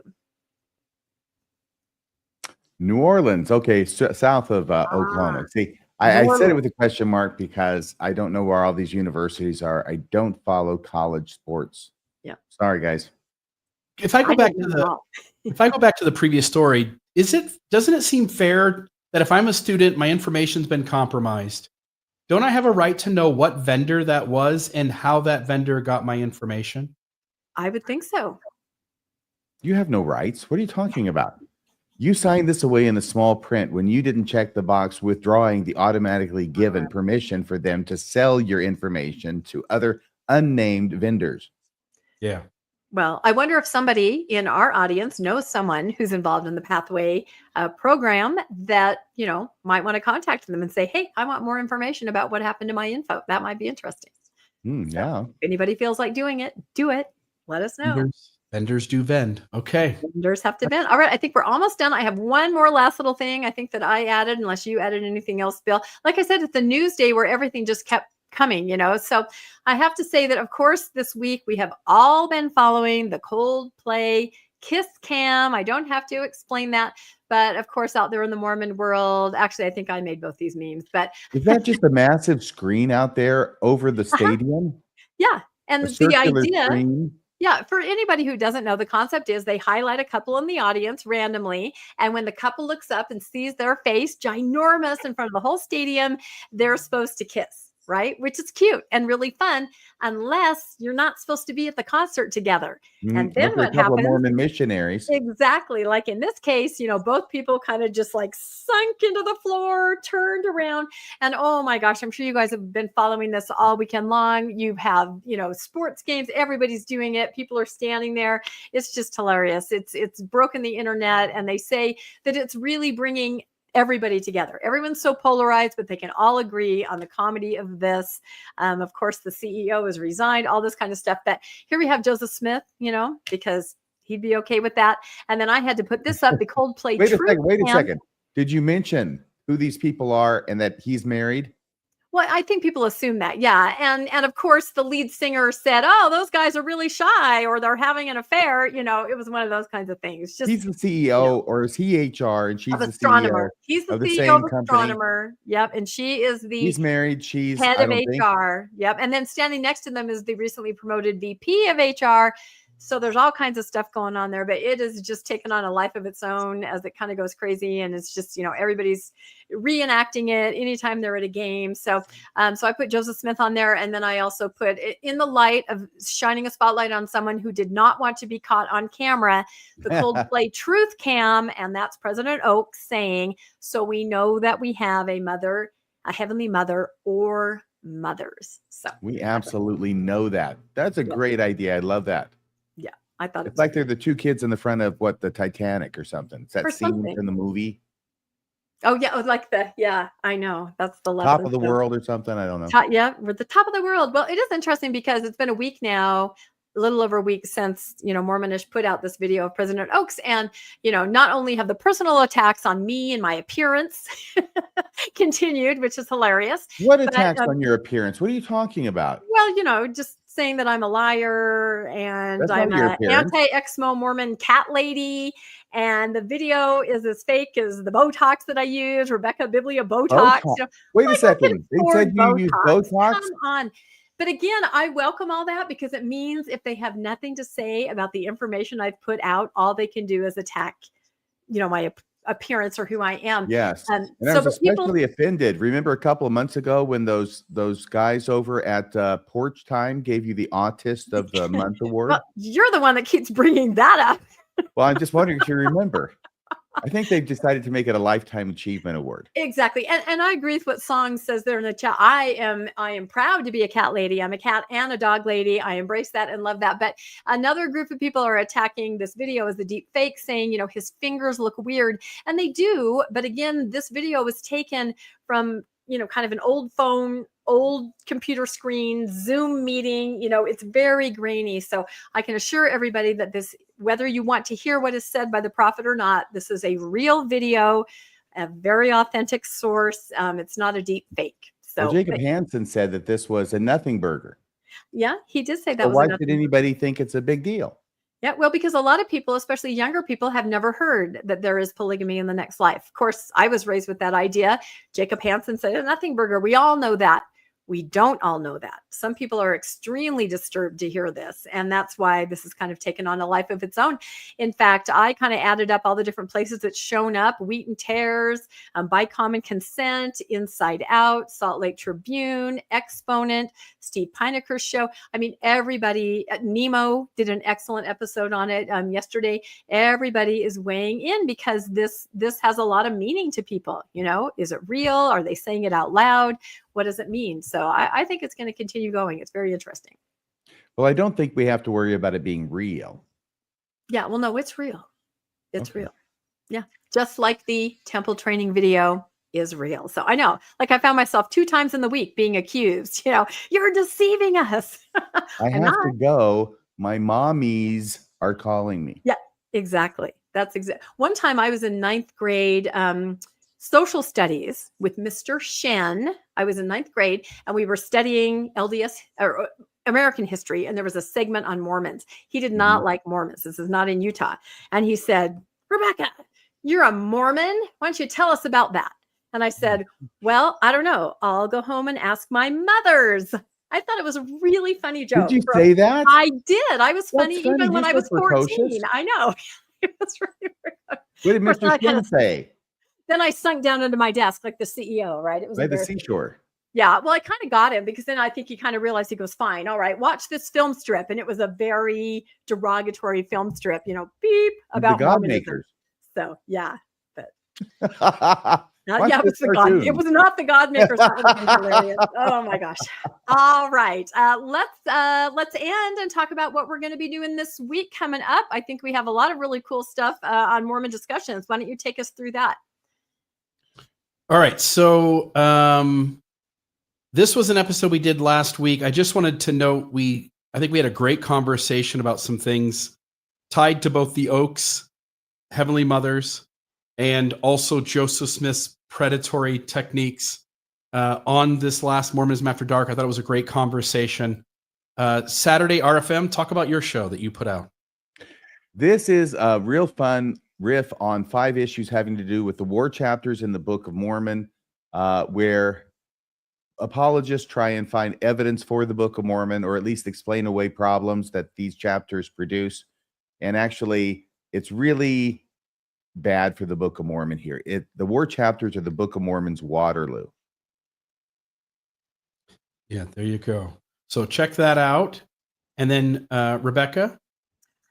New Orleans. Okay. South of Oklahoma. See, I said it with a question mark because I don't know where all these universities are. I don't follow college sports. Yeah. Sorry, guys. If I go back to the previous story, doesn't it seem fair that if I'm a student, my information's been compromised? Don't I have a right to know what vendor that was and how that vendor got my information? I would think so. You have no rights. What are you talking about? You signed this away in the small print when you didn't check the box withdrawing the automatically given permission for them to sell your information to other unnamed vendors. Yeah. Well, I wonder if somebody in our audience knows someone who's involved in the Pathway program that, might want to contact them and say, hey, I want more information about what happened to my info. That might be interesting. Yeah. If anybody feels like doing it, do it. Let us know. Vendors do vend. Okay. Vendors have to vend. All right. I think we're almost done. I have one more last little thing I think that I added, unless you added anything else, Bill. Like I said, it's the news day where everything just kept coming, So I have to say that, of course, this week we have all been following the Coldplay Kiss Cam. I don't have to explain that. But of course, out there in the Mormon world, actually, I think I made both these memes. But is that just a massive screen out there over the stadium? Yeah. And A the idea, screen? yeah, for anybody who doesn't know, the concept is they highlight a couple in the audience randomly. And when the couple looks up and sees their face ginormous in front of the whole stadium, they're supposed to kiss. Right? Which is cute and really fun, unless you're not supposed to be at the concert together. And then what happens? Mormon missionaries. Exactly. Like in this case, both people kind of just like sunk into the floor, turned around. And oh my gosh, I'm sure you guys have been following this all weekend long. You have, sports games. Everybody's doing it. People are standing there. It's just hilarious. It's broken the internet. And they say that it's really bringing everybody together. Everyone's so polarized, but they can all agree on the comedy of this. Of course, the CEO has resigned, all this kind of stuff. But here we have Joseph Smith, because he'd be okay with that. And then I had to put this up, the Coldplay. Wait a second. Did you mention who these people are and that he's married? Well, I think people assume that, yeah, and of course the lead singer said, "Oh, those guys are really shy, or they're having an affair." You know, it was one of those kinds of things. Just He's the CEO, or is he HR and she's of the CEO astronomer. He's the of the CEO same of company? astronomer. Yep, and she is the He's married. She's, head I of don't think. HR. Yep, and then standing next to them is the recently promoted VP of HR. So there's all kinds of stuff going on there, but it is just taken on a life of its own as it kind of goes crazy, and it's just, you know, everybody's reenacting it anytime they're at a game. So so I put Joseph Smith on there, and then I also put it in the light of shining a spotlight on someone who did not want to be caught on camera, the Coldplay Truth Cam, and that's President Oaks saying, "So we know that we have a mother, a heavenly mother, or mothers." So We absolutely know that. That's a great idea. I love that. yeah, I thought It's like they're the two kids in the front of the Titanic or something. It's that Or scene something. in the movie, Oh yeah, like I know that's the lesson. Top of the World or something. I don't know. Yeah, we're the top of the world. Well, it is interesting because it's been a week now, a little over a week since, you know, Mormonish put out this video of President Oaks, and, you know, not only have the personal attacks on me and my appearance continued, which is hilarious. What attacks on your appearance? What are you talking about? Well, you know, just saying that I'm a liar and That's I'm not your an appearance. anti-Exmo Mormon cat lady. And the video is as fake as the Botox that I use, Rebecca Biblia Botox. Botox. You know, Wait a like, I can second. They afford said you use Botox? Come on. But again, I welcome all that because it means if they have nothing to say about the information I've put out, all they can do is attack, you know, my appearance or who I am. Yes. And I so was especially offended. Remember a couple of months ago when those guys over at Porch Time gave you the Autist of the Month award? Well, you're the one that keeps bringing that up. Well, I'm just wondering if you remember. I think they've decided to make it a Lifetime Achievement Award. Exactly. And I agree with what Song says there in the chat. I am proud to be a cat lady. I'm a cat and a dog lady. I embrace that and love that. But another group of people are attacking this video as the deep fake, saying, you know, his fingers look weird. And they do. But again, this video was taken from, you know, kind of an old phone, old computer screen, Zoom meeting. You know, it's very grainy. So I can assure everybody that this, whether you want to hear what is said by the prophet or not, this is a real video, a very authentic source. It's not a deep fake. So well, Jacob Hansen said that this was a nothing burger. Yeah, he did say that. So was why did anybody think it's a big deal? Yeah, well, because a lot of people, especially younger people, have never heard that there is polygamy in the next life. Of course, I was raised with that idea. Jacob Hansen said, a nothing burger. We all know that. We don't all know that. Some people are extremely disturbed to hear this. And that's why this has kind of taken on a life of its own. In fact, I kind of added up all the different places it's shown up: Wheat and Tares, By Common Consent, Inside Out, Salt Lake Tribune, Exponent, Steve Pineker's show. I mean, everybody, Nemo did an excellent episode on it yesterday. Everybody is weighing in because this has a lot of meaning to people. You know, is it real? Are they saying it out loud? What does it mean? So I think it's going to continue going. It's very interesting. Well, I don't think we have to worry about it being real. Yeah, well, no, it's real. It's real. Yeah. Just like the temple training video is real. So I know, like, I found myself 2 times in the week being accused, you know, you're deceiving us. I have to go. My mommies are calling me. Yeah, exactly. That's exactly. One time I was in 9th grade, social studies with Mr. Shen. I was in 9th grade and we were studying LDS or American history. And there was a segment on Mormons. He did not like Mormons. This is not in Utah. And he said, Rebecca, you're a Mormon. Why don't you tell us about that? And I said, well, I don't know. I'll go home and ask my mothers. I thought it was a really funny joke. Did you say that? I did. I was funny funny. even when I was 14. Precocious. I know. It was really What did Mr. Shen say? Then I sunk down into my desk like the CEO, right? It was By the seashore. Yeah, well, I kind of got him because then I think he kind of realized, he goes, fine, all right, watch this film strip. And it was a very derogatory film strip, you know, beep, about the God Mormonism. makers. So yeah, but Watch it was this the God. cartoon. It was not the God makers. That would have been hilarious. Oh my gosh. All right. Let's end and talk about what we're going to be doing this week coming up. I think we have a lot of really cool stuff on Mormon discussions. Why don't you take us through that? All right. So this was an episode we did last week. I just wanted to note I think we had a great conversation about some things tied to both the Oaks, Heavenly Mothers, and also Joseph Smith's predatory techniques on this last Mormonism After Dark. I thought it was a great conversation. Saturday, RFM, talk about your show that you put out. This is a real fun riff on 5 issues having to do with the war chapters in the Book of Mormon, where apologists try and find evidence for the Book of Mormon, or at least explain away problems that these chapters produce. And actually, it's really bad for the Book of Mormon here. The war chapters are the Book of Mormon's Waterloo. Yeah, there you go. So check that out. And then Rebecca?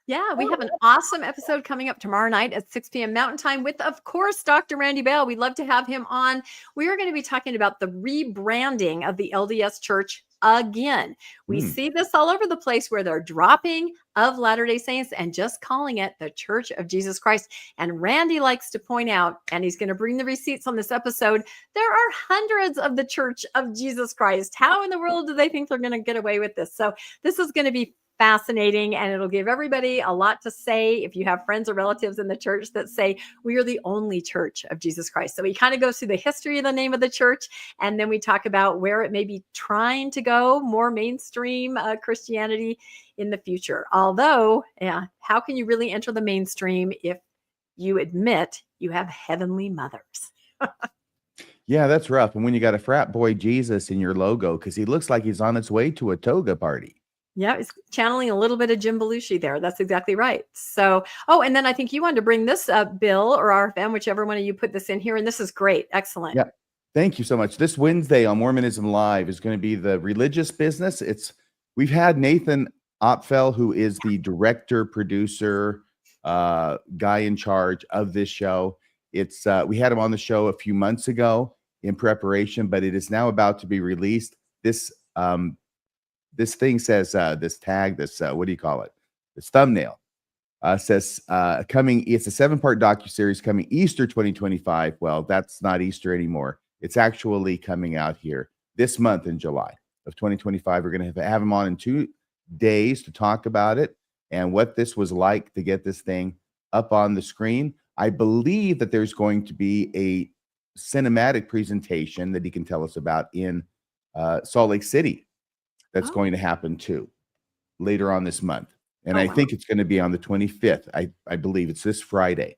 Yeah, we have an awesome episode coming up tomorrow night at 6 p.m. Mountain Time with, of course, Dr. Randy Bell. We'd love to have him on. We are going to be talking about the rebranding of the LDS Church again. We see this all over the place where they're dropping of Latter-day Saints and just calling it the Church of Jesus Christ. And Randy likes to point out, and he's going to bring the receipts on this episode, there are hundreds of the Church of Jesus Christ. How in the world do they think they're going to get away with this? So this is going to be fascinating, and it'll give everybody a lot to say if you have friends or relatives in the church that say we are the only Church of Jesus Christ. So we kind of go through the history of the name of the church, and then we talk about where it may be trying to go more mainstream Christianity in the future. Although, how can you really enter the mainstream if you admit you have heavenly mothers? Yeah, that's rough. And when you got a frat boy Jesus in your logo, because he looks like he's on his way to a toga party. Yeah, it's channeling a little bit of Jim Belushi there. That's exactly right. So, and then I think you wanted to bring this up, Bill, or RFM, whichever one of you put this in here. And this is great. Excellent. Yeah. Thank you so much. This Wednesday on Mormonism Live is going to be the religious business. We've had Nathan Opfel, who is the director, producer, guy in charge of this show. We had him on the show a few months ago in preparation, but it is now about to be released. This thing says, this tag, what do you call it? This thumbnail says coming. It's a 7-part docuseries coming Easter 2025. Well, that's not Easter anymore. It's actually coming out here this month in July of 2025. We're going to have him on in 2 days to talk about it and what this was like to get this thing up on the screen. I believe that there's going to be a cinematic presentation that he can tell us about in Salt Lake City. That's going to happen too later on this month. And I think it's going to be on the 25th. I believe it's this Friday.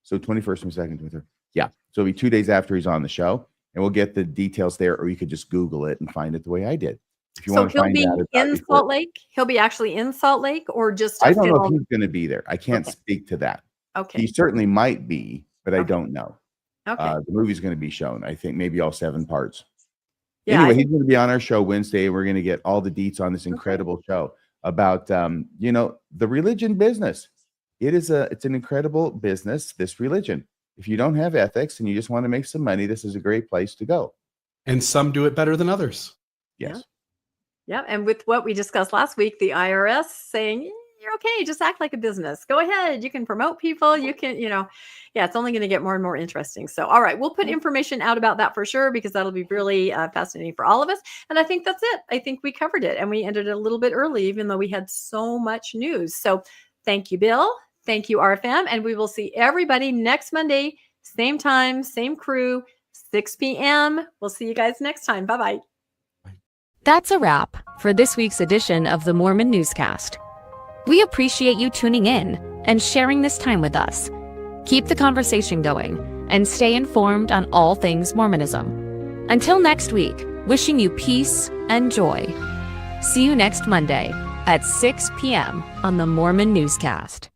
So 21st, 22nd, 23rd. Yeah. So it'll be 2 days after he's on the show, and we'll get the details there, or you could just Google it and find it the way I did. If you want to find out in Salt Lake, he'll be actually in Salt Lake, or just I don't know if he's going to be there. I can't speak to that. Okay. He certainly might be, but I don't know. Okay. The movie's going to be shown, I think, maybe all 7 parts. Yeah, anyway, he's going to be on our show Wednesday, and we're going to get all the deets on this incredible show about, the religion business. It's an incredible business, this religion. If you don't have ethics and you just want to make some money, this is a great place to go. And some do it better than others. Yes. Yeah. And with what we discussed last week, the IRS saying, you're okay, just act like a business. Go ahead. You can promote people. You can, it's only going to get more and more interesting. So, all right, we'll put information out about that for sure, because that'll be really fascinating for all of us. And I think that's it. I think we covered it, and we ended it a little bit early, even though we had so much news. So thank you, Bill. Thank you, RFM. And we will see everybody next Monday, same time, same crew, 6 p.m. We'll see you guys next time. Bye-bye. That's a wrap for this week's edition of the Mormon Newscast. We appreciate you tuning in and sharing this time with us. Keep the conversation going and stay informed on all things Mormonism. Until next week, wishing you peace and joy. See you next Monday at 6 p.m. on the Mormon Newscast.